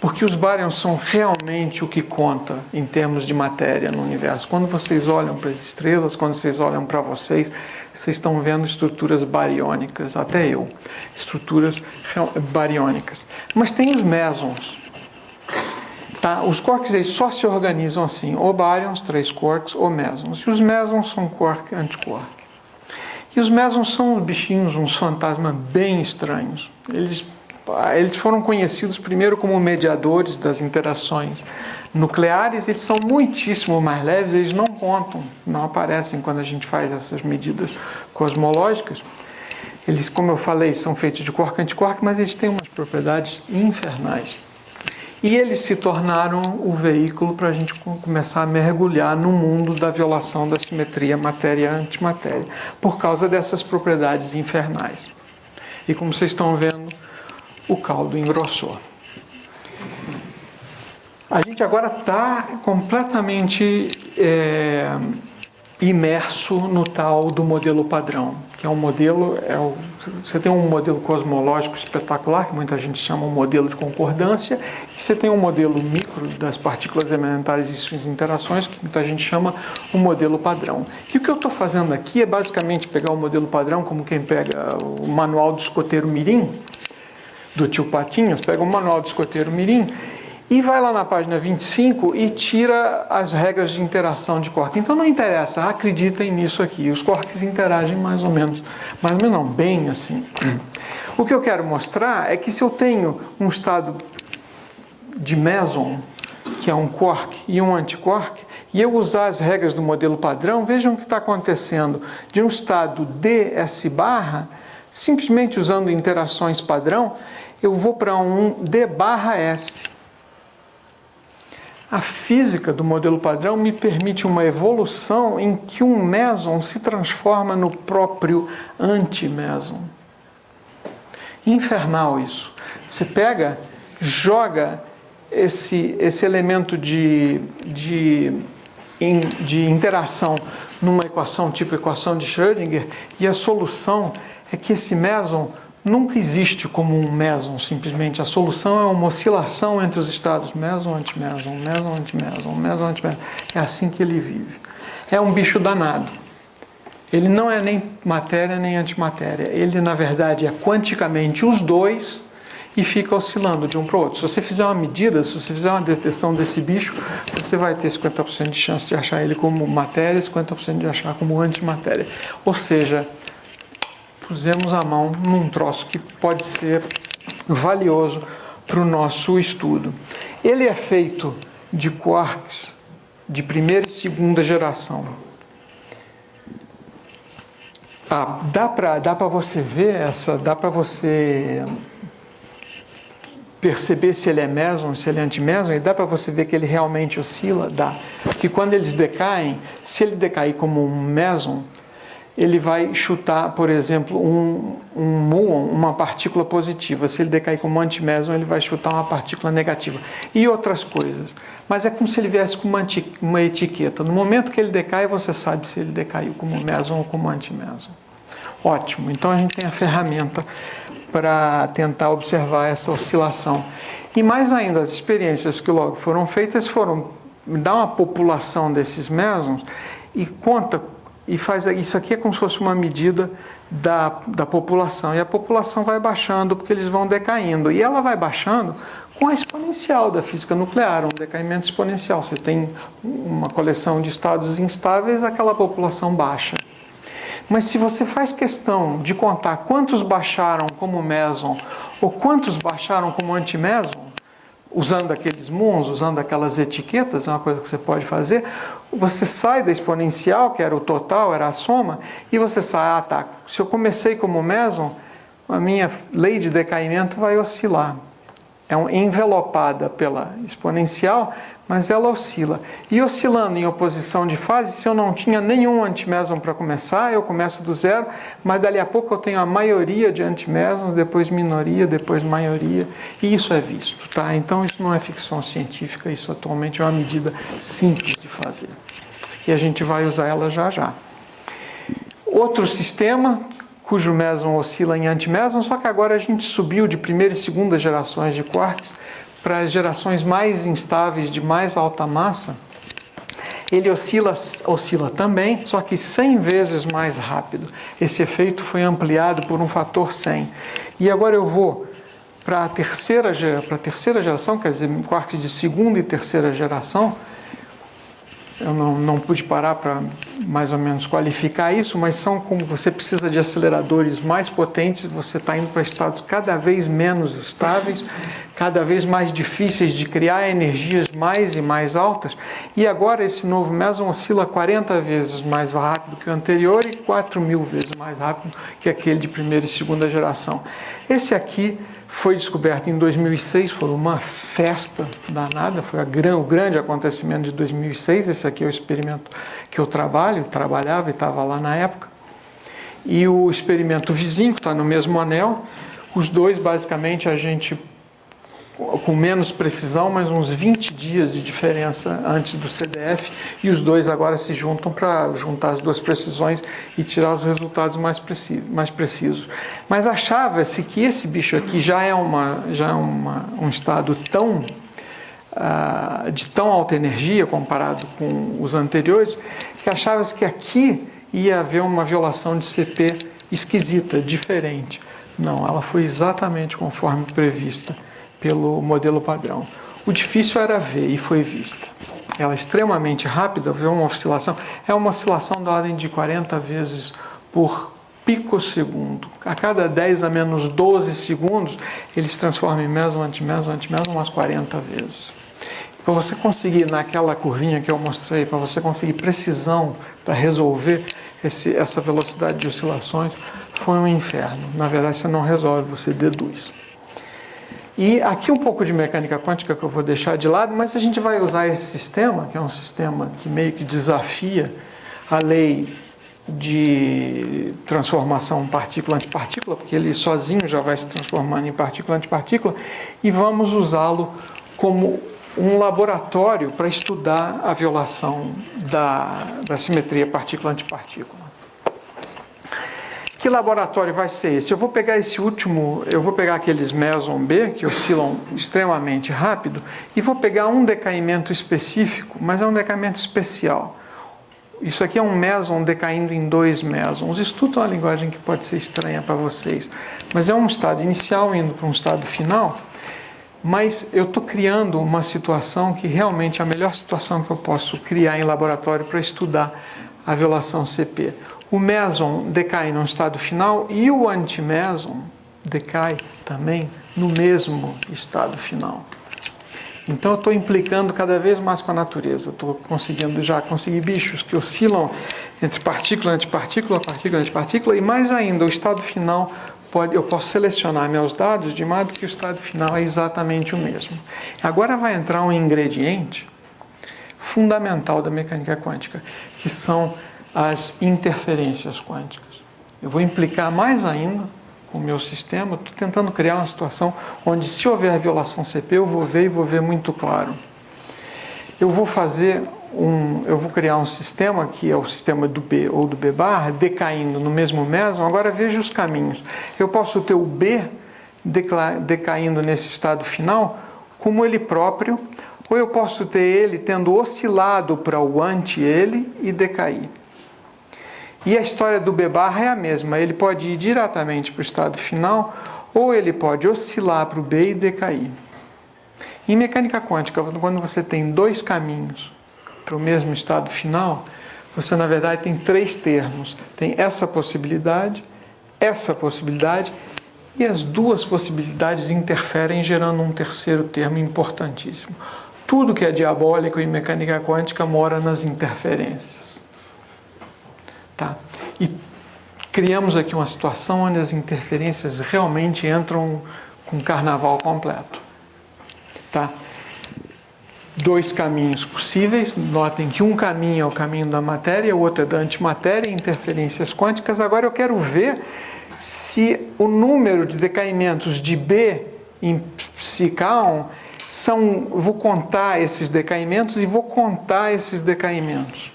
Porque os baryons são realmente o que conta em termos de matéria no universo. Quando vocês olham para as estrelas, quando vocês olham para vocês estão vendo estruturas bariônicas, até eu, estruturas bariônicas. Mas tem os mesons. Tá? Os quarks eles só se organizam assim, ou baryons, 3 quarks, ou mesons. E os mesons são quark e antiquark. E os mesons são uns bichinhos, uns fantasmas bem estranhos. Eles foram conhecidos primeiro como mediadores das interações nucleares. Eles são muitíssimo mais leves, eles não contam, não aparecem quando a gente faz essas medidas cosmológicas. Eles, como eu falei, são feitos de quark e antiquark, mas eles têm umas propriedades infernais. E eles se tornaram o veículo para a gente começar a mergulhar no mundo da violação da simetria matéria-antimatéria, por causa dessas propriedades infernais. E como vocês estão vendo, o caldo engrossou. A gente agora está completamente imerso no tal do modelo padrão, que é um modelo, você tem um modelo cosmológico espetacular, que muita gente chama um modelo de concordância, e você tem um modelo micro das partículas elementares e suas interações, que muita gente chama um modelo padrão. E o que eu estou fazendo aqui é basicamente pegar o modelo padrão, como quem pega o manual do escoteiro mirim, do tio Patinhas, pega o manual do escoteiro mirim e vai lá na página 25 e tira as regras de interação de quark. Então não interessa, acreditem nisso aqui. Os quarks interagem mais ou menos não, bem assim. O que eu quero mostrar é que se eu tenho um estado de meson, que é um quark e um antiquark, e eu usar as regras do modelo padrão, vejam o que está acontecendo. De um estado d S barra, simplesmente usando interações padrão, eu vou para um d barra S. A física do modelo padrão me permite uma evolução em que um meson se transforma no próprio antimeson. Infernal isso. Você pega, joga esse elemento de interação numa equação tipo equação de Schrödinger, e a solução é que esse meson nunca existe como um meson, simplesmente. A solução é uma oscilação entre os estados meson, antimeson, meson, antimeson, meson, antimeson. É assim que ele vive. É um bicho danado. Ele não é nem matéria nem antimatéria. Ele, na verdade, é quanticamente os dois e fica oscilando de um para o outro. Se você fizer uma medida, se você fizer uma detecção desse bicho, você vai ter 50% de chance de achar ele como matéria e 50% de achar como antimatéria. Ou seja, pusemos a mão num troço que pode ser valioso para o nosso estudo. Ele é feito de quarks de primeira e segunda geração. Dá para você ver dá para você perceber se ele é meson, se ele é antimeson, e dá para você ver que ele realmente oscila? Dá. Porque quando eles decaem, se ele decair como um meson, ele vai chutar, por exemplo, um muon, uma partícula positiva. Se ele decair como antimeson, ele vai chutar uma partícula negativa. E outras coisas. Mas é como se ele viesse com uma etiqueta. No momento que ele decai, você sabe se ele decaiu como meson ou como antimeson. Ótimo. Então a gente tem a ferramenta para tentar observar essa oscilação. E mais ainda, as experiências que logo foram feitas foram dar uma população desses mesons e conta. E faz isso aqui é como se fosse uma medida da população. E a população vai baixando porque eles vão decaindo. E ela vai baixando com a exponencial da física nuclear, um decaimento exponencial. Você tem uma coleção de estados instáveis, aquela população baixa. Mas se você faz questão de contar quantos baixaram como meson ou quantos baixaram como antimeson, usando aqueles muons, usando aquelas etiquetas, é uma coisa que você pode fazer, você sai da exponencial, que era o total, era a soma, e você sai, tá, se eu comecei como meson, a minha lei de decaimento vai oscilar. envelopada pela exponencial, mas ela oscila. E oscilando em oposição de fase, se eu não tinha nenhum antiméson para começar, eu começo do zero, mas dali a pouco eu tenho a maioria de antimésons, depois minoria, depois maioria, e isso é visto, tá? Então isso não é ficção científica, isso atualmente é uma medida simples de fazer. E a gente vai usar ela já já. Outro sistema cujo meson oscila em antiméson, só que agora a gente subiu de primeira e segunda gerações de quarks para as gerações mais instáveis de mais alta massa. Ele oscila também, só que 100 vezes mais rápido. Esse efeito foi ampliado por um fator 100. E agora eu vou para a terceira geração, quer dizer, quarks de segunda e terceira geração. Eu não pude parar para mais ou menos qualificar isso, mas são como você precisa de aceleradores mais potentes, você está indo para estados cada vez menos estáveis, cada vez mais difíceis de criar energias mais e mais altas, e agora esse novo meson oscila 40 vezes mais rápido que o anterior e 4.000 vezes mais rápido que aquele de primeira e segunda geração. Esse aqui foi descoberto em 2006, foi uma festa danada, foi o grande acontecimento de 2006. Esse aqui é o experimento que eu trabalhava e estava lá na época. E o experimento vizinho, que está no mesmo anel, os dois basicamente a gente, com menos precisão, mas uns 20 dias de diferença antes do CDF, e os dois agora se juntam para juntar as duas precisões e tirar os resultados mais precisos. Mas achava-se que esse bicho aqui já é um estado de tão alta energia comparado com os anteriores, que achava-se que aqui ia haver uma violação de CP esquisita, diferente. Não, ela foi exatamente conforme prevista pelo modelo padrão. O difícil era ver, e foi vista. Ela é extremamente rápida, vê uma oscilação, é uma oscilação da ordem de 40 vezes por picosegundo. A cada 10 a menos 12 segundos, ele se transforma em meson, antimeson, antimeson umas 40 vezes. Para você conseguir, naquela curvinha que eu mostrei, para você conseguir precisão para resolver essa velocidade de oscilações, foi um inferno. Na verdade, você não resolve, você deduz. E aqui um pouco de mecânica quântica que eu vou deixar de lado, mas a gente vai usar esse sistema, que é um sistema que meio que desafia a lei de transformação partícula-antipartícula, porque ele sozinho já vai se transformando em partícula-antipartícula, e vamos usá-lo como um laboratório para estudar a violação da simetria partícula-antipartícula. Que laboratório vai ser esse? Eu vou pegar aqueles meson B, que oscilam extremamente rápido, e vou pegar um decaimento específico, mas é um decaimento especial. Isso aqui é um meson decaindo em 2 mesons. Estudo é uma linguagem que pode ser estranha para vocês, mas é um estado inicial indo para um estado final, mas eu estou criando uma situação que realmente é a melhor situação que eu posso criar em laboratório para estudar a violação CP. O meson decai no estado final e o antimeson decai também no mesmo estado final. Então eu estou implicando cada vez mais com a natureza. Estou conseguindo já conseguir bichos que oscilam entre partícula, antipartícula, partícula, antipartícula, e mais ainda, o estado final eu posso selecionar meus dados de modo que o estado final é exatamente o mesmo. Agora vai entrar um ingrediente fundamental da mecânica quântica, que são as interferências quânticas. Eu vou implicar mais ainda com o meu sistema, estou tentando criar uma situação onde, se houver violação CP, eu vou ver e vou ver muito claro. Eu vou criar um sistema, que é o sistema do B ou do B bar, decaindo no mesmo meson. Agora veja os caminhos. Eu posso ter o B decaindo nesse estado final como ele próprio, ou eu posso ter ele tendo oscilado para o anti-ele e decair. E a história do B bar é a mesma. Ele pode ir diretamente para o estado final, ou ele pode oscilar para o B e decair. Em mecânica quântica, quando você tem 2 caminhos para o mesmo estado final, você na verdade tem 3 termos. Tem essa possibilidade e as 2 possibilidades interferem, gerando um terceiro termo importantíssimo. Tudo que é diabólico em mecânica quântica mora nas interferências. Tá? E criamos aqui uma situação onde as interferências realmente entram com carnaval completo. tá? Dois caminhos possíveis, notem que um caminho é o caminho da matéria, o outro é da antimatéria, interferências quânticas. Agora eu quero ver se o número de decaimentos de B em psi-K vou contar esses decaimentos e vou contar esses decaimentos.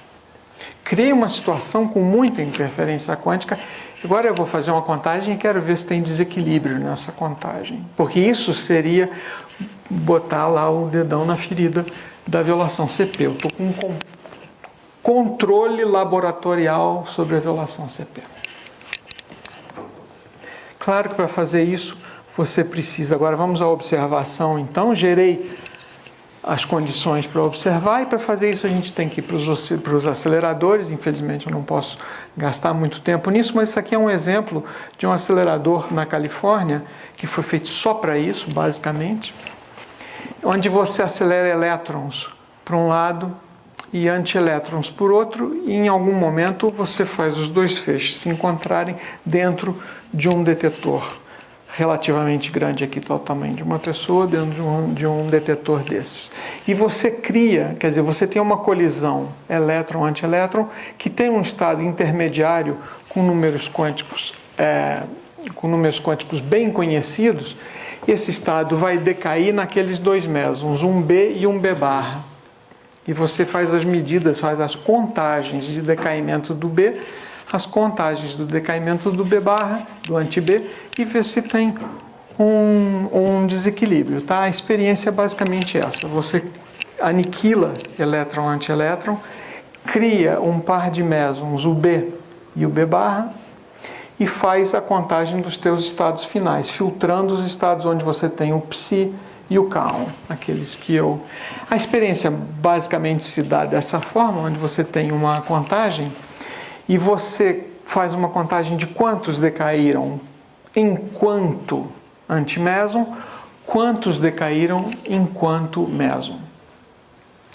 Criei uma situação com muita interferência quântica. Agora eu vou fazer uma contagem e quero ver se tem desequilíbrio nessa contagem, porque isso seria botar lá o dedão na ferida da violação CP. Eu estou com um controle laboratorial sobre a violação CP. Claro que para fazer isso você precisa... Agora vamos à observação então. Gerei as condições para observar e para fazer isso a gente tem que ir para os aceleradores. Infelizmente eu não posso gastar muito tempo nisso, mas isso aqui é um exemplo de um acelerador na Califórnia que foi feito só para isso, basicamente, onde você acelera elétrons para um lado e antielétrons por outro, e em algum momento você faz os dois feixes se encontrarem dentro de um detetor relativamente grande, aqui está o tamanho de uma pessoa, dentro de um detetor desses. E você cria, quer dizer, você tem uma colisão elétron-antielétron que tem um estado intermediário com números quânticos bem conhecidos. Esse estado vai decair naqueles dois mesons, um B e um B barra. E você faz as medidas, faz as contagens de decaimento do B, as contagens do decaimento do B barra, do anti-B, e vê se tem um desequilíbrio. Tá? A experiência é basicamente essa. Você aniquila elétron-antielétron, cria um par de mesons, o B e o B barra, e faz a contagem dos teus estados finais, filtrando os estados onde você tem o psi e o K1, aqueles que eu... A experiência basicamente se dá dessa forma, onde você tem uma contagem e você faz uma contagem de quantos decaíram enquanto antimeson, quantos decaíram enquanto meson.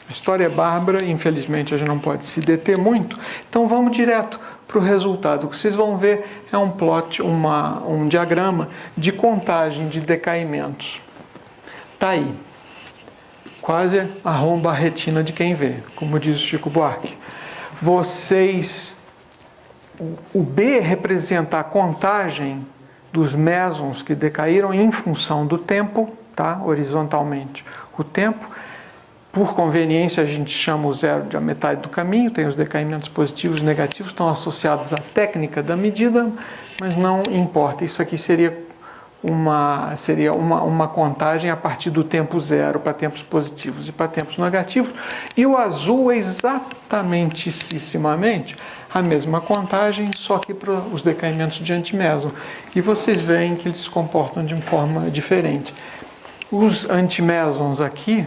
A história é bárbara, infelizmente a gente não pode se deter muito, então vamos direto para o resultado. O que vocês vão ver é um plot, um diagrama de contagem de decaimentos. Está aí. Quase arromba a retina de quem vê, como diz o Chico Buarque. O B representa a contagem dos mesons que decaíram em função do tempo, tá? Horizontalmente o tempo. Por conveniência, a gente chama o zero de a metade do caminho, tem os decaimentos positivos e negativos, estão associados à técnica da medida, mas não importa. Isso aqui seria uma contagem a partir do tempo zero para tempos positivos e para tempos negativos. E o azul é exatamente a mesma contagem, só que para os decaimentos de antimeson. E vocês veem que eles se comportam de forma diferente. Os antimesons aqui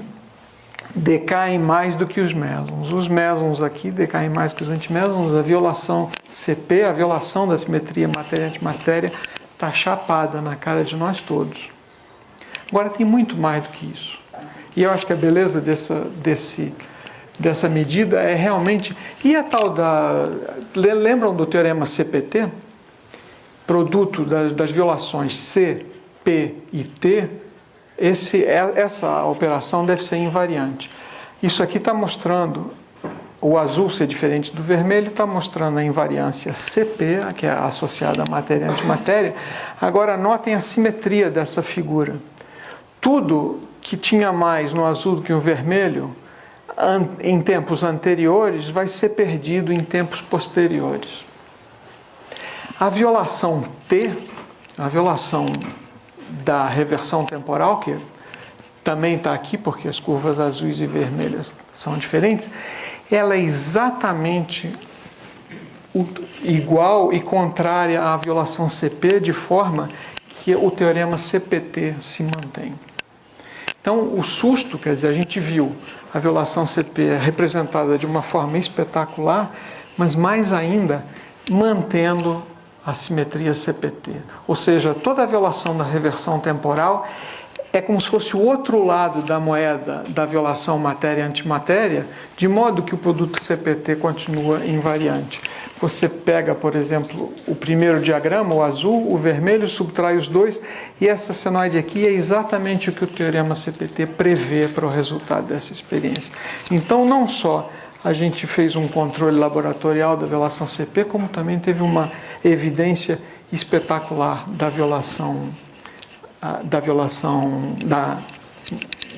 decaem mais do que os mesons. Os mesons aqui decaem mais que os antimesons. A violação CP, a violação da simetria matéria-antimatéria, está chapada na cara de nós todos. Agora tem muito mais do que isso. E eu acho que a beleza dessa medida é realmente... E a tal da... Lembram do teorema CPT? Produto das violações C, P e T. Essa operação deve ser invariante. Isso aqui está mostrando, o azul ser diferente do vermelho, está mostrando a invariância CP, que é associada à matéria e antimatéria. Agora notem a simetria dessa figura. Tudo que tinha mais no azul do que no vermelho, em tempos anteriores, vai ser perdido em tempos posteriores. A violação T, a violação da reversão temporal, que também está aqui, porque as curvas azuis e vermelhas são diferentes, ela é exatamente igual e contrária à violação CP, de forma que o teorema CPT se mantém. Então, o susto, quer dizer, a gente viu a violação CP representada de uma forma espetacular, mas mais ainda mantendo a simetria CPT. Ou seja, toda a violação da reversão temporal é como se fosse o outro lado da moeda da violação matéria-antimatéria, de modo que o produto CPT continua invariante. Você pega, por exemplo, o primeiro diagrama, o azul, o vermelho, subtrai os dois, e essa senoide aqui é exatamente o que o teorema CPT prevê para o resultado dessa experiência. Então, não só a gente fez um controle laboratorial da violação CP, como também teve uma evidência espetacular da violação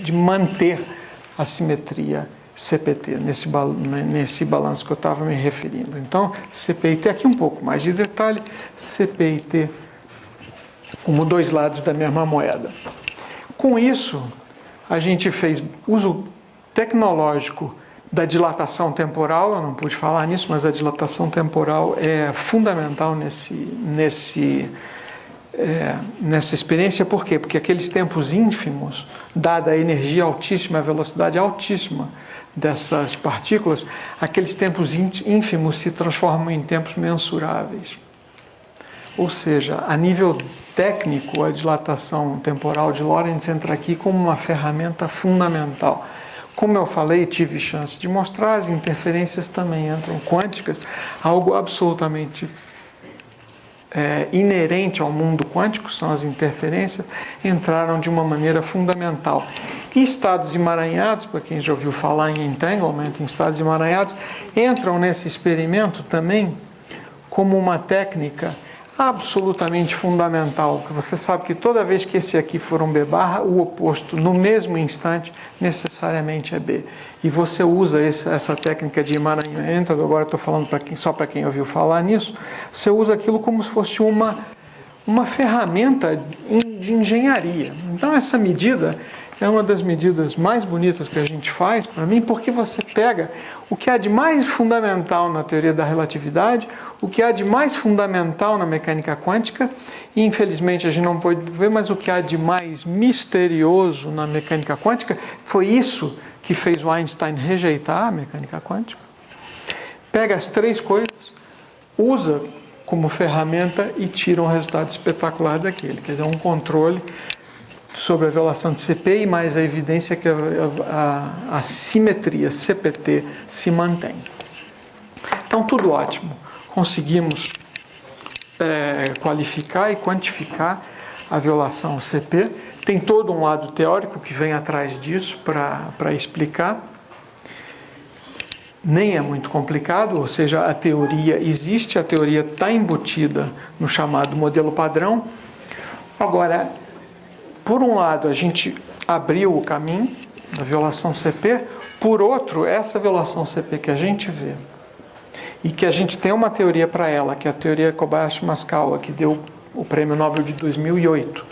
de manter a simetria CPT, nesse balanço que eu estava me referindo. Então, CP e T, aqui um pouco mais de detalhe, CP e T como dois lados da mesma moeda. Com isso, a gente fez uso tecnológico da dilatação temporal. Eu não pude falar nisso, mas a dilatação temporal é fundamental nessa experiência. Por quê? Porque aqueles tempos ínfimos, dada a energia altíssima, a velocidade altíssima dessas partículas, aqueles tempos ínfimos se transformam em tempos mensuráveis. Ou seja, a nível técnico, a dilatação temporal de Lorentz entra aqui como uma ferramenta fundamental. Como eu falei, tive chance de mostrar, as interferências também entram quânticas, algo absolutamente inerente ao mundo quântico, são as interferências, entraram de uma maneira fundamental. E estados emaranhados, para quem já ouviu falar em entanglement, em estados emaranhados, entram nesse experimento também como uma técnica absolutamente fundamental, que você sabe que toda vez que esse aqui for um B barra, o oposto, no mesmo instante, necessariamente é B. E você usa essa técnica de emaranhamento, agora estou falando só para quem ouviu falar nisso, você usa aquilo como se fosse uma ferramenta de engenharia. Então, essa medida é uma das medidas mais bonitas que a gente faz, para mim, porque você pega o que há de mais fundamental na teoria da relatividade, o que há de mais fundamental na mecânica quântica, e infelizmente a gente não pode ver, mas o que há de mais misterioso na mecânica quântica, foi isso que fez o Einstein rejeitar a mecânica quântica. Pega as três coisas, usa como ferramenta e tira um resultado espetacular daquele, quer dizer, um controle sobre a violação de CP e mais a evidência que a simetria CPT se mantém. Então, tudo ótimo. Conseguimos qualificar e quantificar a violação CP. Tem todo um lado teórico que vem atrás disso para explicar. Nem é muito complicado, ou seja, a teoria existe, a teoria está embutida no chamado modelo padrão. Agora, por um lado, a gente abriu o caminho da violação CP, por outro, essa violação CP que a gente vê, e que a gente tem uma teoria para ela, que é a teoria Kobayashi-Maskawa, que deu o Prêmio Nobel de 2008.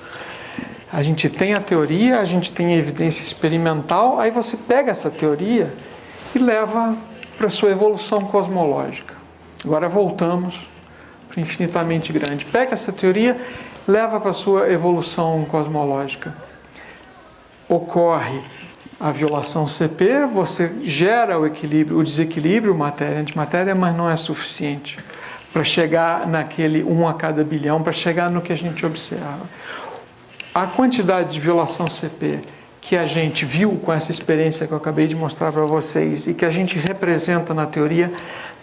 A gente tem a teoria, a gente tem a evidência experimental, aí você pega essa teoria e leva para a sua evolução cosmológica. Agora voltamos para o infinitamente grande. Pega essa teoria, leva para a sua evolução cosmológica. Ocorre a violação CP, você gera o desequilíbrio matéria-antimatéria, mas não é suficiente para chegar naquele 1 a cada bilhão, para chegar no que a gente observa. A quantidade de violação CP que a gente viu com essa experiência que eu acabei de mostrar para vocês e que a gente representa na teoria,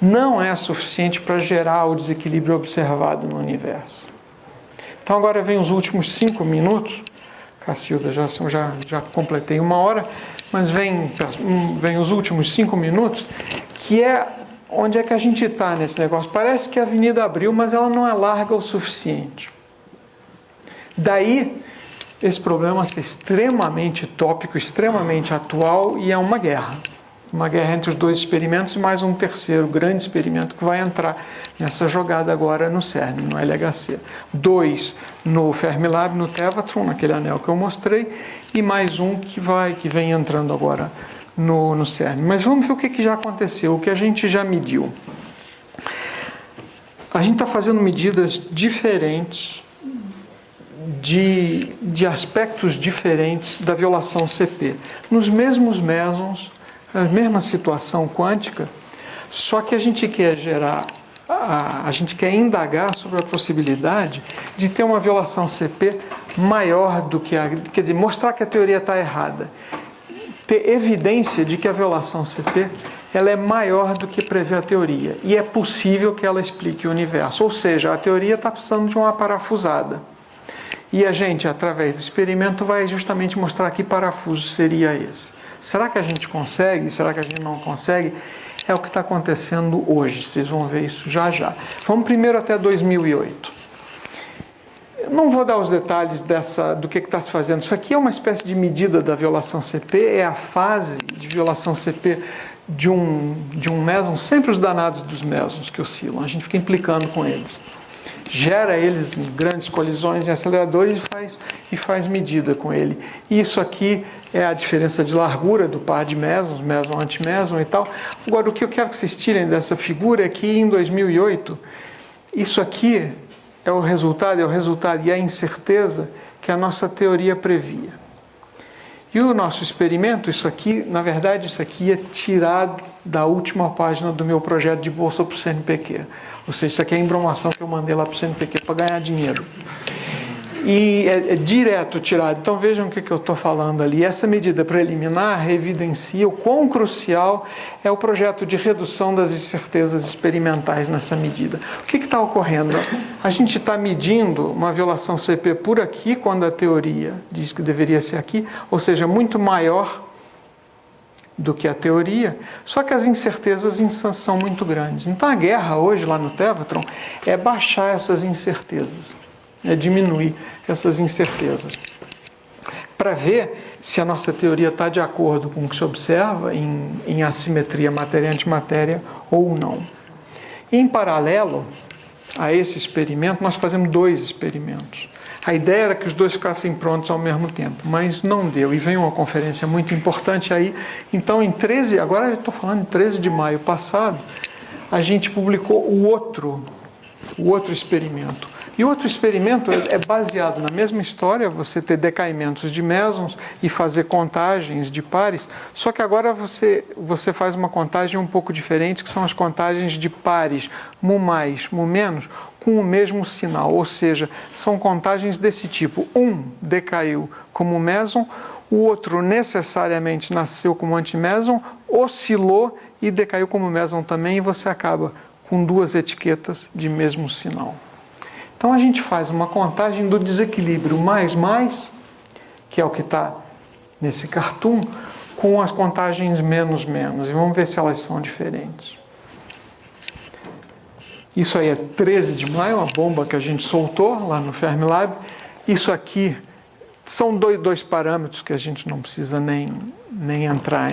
não é suficiente para gerar o desequilíbrio observado no universo. Então agora vem os últimos 5 minutos, Cacilda, já completei 1 hora, mas vem os últimos 5 minutos, que é onde é que a gente está nesse negócio. Parece que a avenida abriu, mas ela não é larga o suficiente. Daí, esse problema ser extremamente tópico, extremamente atual, e é uma guerra. Uma guerra entre os dois experimentos e mais um terceiro grande experimento que vai entrar nessa jogada agora no CERN, no LHC. 2 no Fermilab, no Tevatron, naquele anel que eu mostrei, e mais um que vem entrando agora no CERN. Mas vamos ver o que já aconteceu, o que a gente já mediu. A gente está fazendo medidas diferentes de aspectos diferentes da violação CP, nos mesmos mesons, a mesma situação quântica, só que a gente quer indagar sobre a possibilidade de ter uma violação CP maior do que quer dizer, mostrar que a teoria está errada. Ter evidência de que a violação CP ela é maior do que prevê a teoria. E é possível que ela explique o universo. Ou seja, a teoria está precisando de uma parafusada. E a gente, através do experimento, vai justamente mostrar que parafuso seria esse. Será que a gente consegue? Será que a gente não consegue? É o que está acontecendo hoje. Vocês vão ver isso já já. Vamos primeiro até 2008. Eu não vou dar os detalhes do que está se fazendo. Isso aqui é uma espécie de medida da violação CP. É a fase de violação CP de um meson, sempre os danados dos mesons que oscilam. A gente fica implicando com eles. Gera eles em grandes colisões em aceleradores e faz medida com ele. E isso aqui é a diferença de largura do par de mesons, meson, antimeson e tal. Agora, o que eu quero que vocês tirem dessa figura é que em 2008, isso aqui é o resultado e a incerteza que a nossa teoria previa. E o nosso experimento, isso aqui, na verdade, isso aqui é tirado da última página do meu projeto de bolsa para o CNPq. Ou seja, isso aqui é a embromação que eu mandei lá para o CNPq para ganhar dinheiro. E é direto tirado. Então vejam o que eu estou falando ali. Essa medida preliminar evidencia o quão crucial é o projeto de redução das incertezas experimentais nessa medida. O que está ocorrendo? A gente está medindo uma violação CP por aqui, quando a teoria diz que deveria ser aqui, ou seja, muito maior do que a teoria, só que as incertezas são muito grandes. Então a guerra hoje lá no Tevatron é baixar essas incertezas, é diminuir essas incertezas, para ver se a nossa teoria está de acordo com o que se observa em assimetria matéria-antimatéria ou não. Em paralelo a esse experimento, nós fazemos 2 experimentos. A ideia era que os 2 ficassem prontos ao mesmo tempo, mas não deu. E veio uma conferência muito importante aí. Então, agora eu estou falando em 13 de maio passado, a gente publicou o outro experimento. E o outro experimento é baseado na mesma história, você ter decaimentos de mesons e fazer contagens de pares, só que agora você faz uma contagem um pouco diferente, que são as contagens de pares, mu mais, mu menos, com o mesmo sinal, ou seja, são contagens desse tipo. Um decaiu como meson, o outro necessariamente nasceu como antimeson, oscilou e decaiu como meson também, e você acaba com 2 etiquetas de mesmo sinal. Então a gente faz uma contagem do desequilíbrio mais, que é o que está nesse cartoon, com as contagens menos, e vamos ver se elas são diferentes. Isso aí é 13 de maio, uma bomba que a gente soltou lá no Fermilab. Isso aqui são dois parâmetros que a gente não precisa nem entrar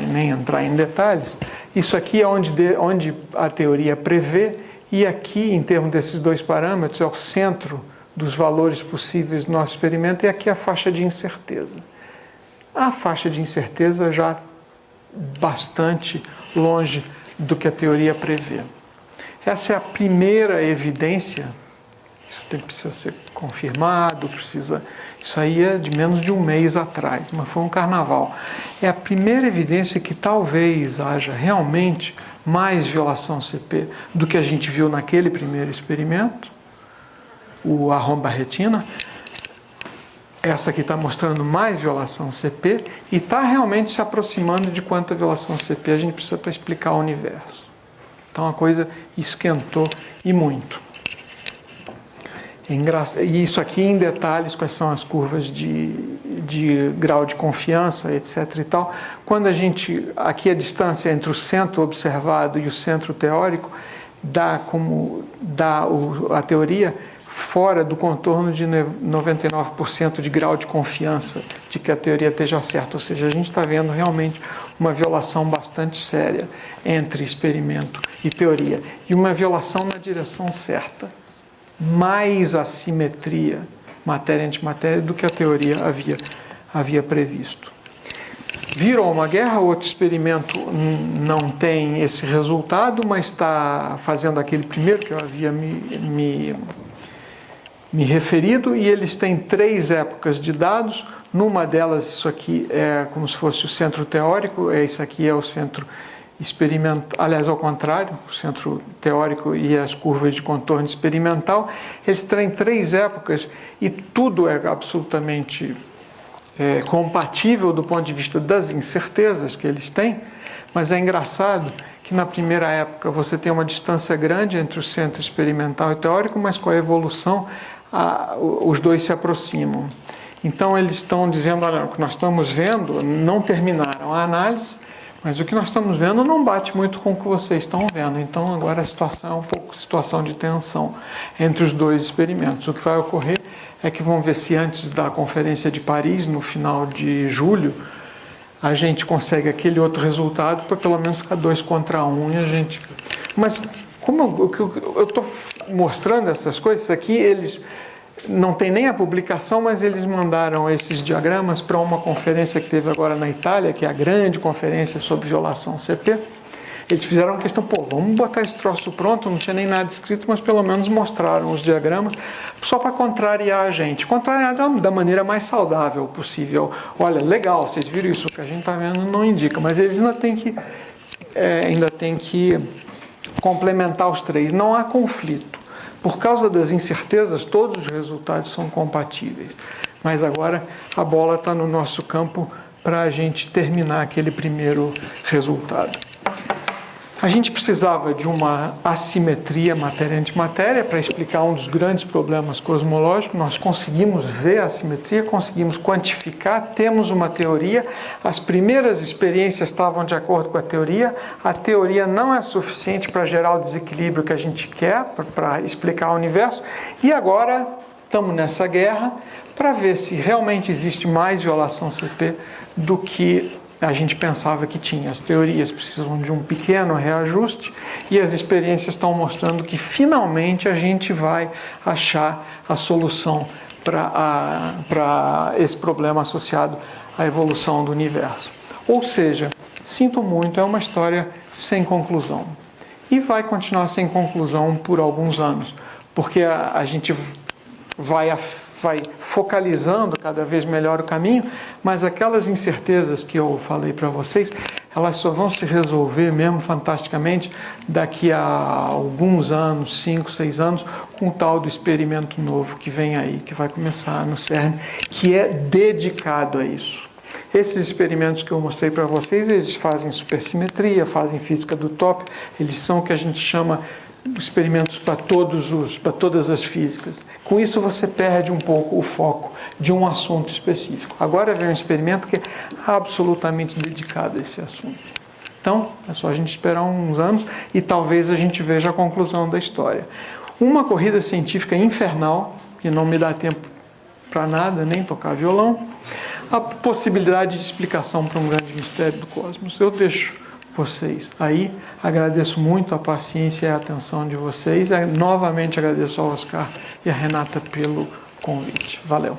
em detalhes. Isso aqui é onde a teoria prevê. E aqui, em termos desses 2 parâmetros, é o centro dos valores possíveis do nosso experimento, e aqui a faixa de incerteza. A faixa de incerteza já bastante longe do que a teoria prevê. Essa é a primeira evidência, isso precisa ser confirmado, isso aí é de menos de um mês atrás, mas foi um carnaval. É a primeira evidência que talvez haja realmente mais violação CP do que a gente viu naquele primeiro experimento, o arromba-retina. Essa aqui está mostrando mais violação CP e está realmente se aproximando de quanta violação CP a gente precisa para explicar o universo. Então a coisa esquentou e muito. E isso aqui em detalhes, quais são as curvas de grau de confiança, etc. e tal. Quando aqui a distância entre o centro observado e o centro teórico dá a teoria fora do contorno de 99% de grau de confiança de que a teoria esteja certa. Ou seja, a gente está vendo realmente uma violação bastante séria entre experimento e teoria. E uma violação na direção certa. Mais assimetria matéria-antimatéria do que a teoria havia previsto. Virou uma guerra, o outro experimento não tem esse resultado, mas está fazendo aquele primeiro que eu havia me referido, e eles têm 3 épocas de dados. Numa delas, isso aqui é como se fosse o centro teórico, esse aqui é o centro experimental, aliás, ao contrário, o centro teórico e as curvas de contorno experimental, eles têm 3 épocas e tudo é absolutamente compatível do ponto de vista das incertezas que eles têm, mas é engraçado que na primeira época você tem uma distância grande entre o centro experimental e teórico, mas com a evolução os dois se aproximam. Então eles estão dizendo, olha, o que nós estamos vendo, não terminaram a análise, mas o que nós estamos vendo não bate muito com o que vocês estão vendo. Então agora a situação é um pouco situação de tensão entre os dois experimentos. O que vai ocorrer é que vamos ver se antes da Conferência de Paris, no final de julho, a gente consegue aquele outro resultado para pelo menos ficar 2 contra 1 e a gente... Mas como eu estou mostrando essas coisas aqui, eles não tem nem a publicação, mas eles mandaram esses diagramas para uma conferência que teve agora na Itália, que é a grande conferência sobre violação CP. Eles fizeram uma questão, vamos botar esse troço pronto, não tinha nem nada escrito, mas pelo menos mostraram os diagramas, só para contrariar a gente. Contrariar da maneira mais saudável possível. Olha, legal, vocês viram isso, o que a gente está vendo não indica, mas eles ainda têm que complementar os 3. Não há conflito. Por causa das incertezas, todos os resultados são compatíveis. Mas agora a bola está no nosso campo para a gente terminar aquele primeiro resultado. A gente precisava de uma assimetria matéria-antimatéria para explicar um dos grandes problemas cosmológicos. Nós conseguimos ver a assimetria, conseguimos quantificar, temos uma teoria. As primeiras experiências estavam de acordo com a teoria não é suficiente para gerar o desequilíbrio que a gente quer, para explicar o universo. E agora estamos nessa guerra para ver se realmente existe mais violação CP do que a gente pensava que tinha. As teorias precisam de um pequeno reajuste e as experiências estão mostrando que finalmente a gente vai achar a solução para esse problema associado à evolução do universo. Ou seja, sinto muito, é uma história sem conclusão. E vai continuar sem conclusão por alguns anos, porque a gente vai focalizando cada vez melhor o caminho, mas aquelas incertezas que eu falei para vocês, elas só vão se resolver mesmo fantasticamente daqui a alguns anos, 5, 6 anos, com o tal do experimento novo que vem aí, que vai começar no CERN, que é dedicado a isso. Esses experimentos que eu mostrei para vocês, eles fazem supersimetria, fazem física do tópico, eles são o que a gente chama experimentos para todas as físicas. Com isso você perde um pouco o foco de um assunto específico. Agora vem um experimento que é absolutamente dedicado a esse assunto. Então, é só a gente esperar uns anos e talvez a gente veja a conclusão da história. Uma corrida científica infernal, que não me dá tempo para nada, nem tocar violão, a possibilidade de explicação para um grande mistério do cosmos. Eu deixo vocês aí, agradeço muito a paciência e a atenção de vocês, novamente agradeço ao Oscar e a Renata pelo convite. Valeu!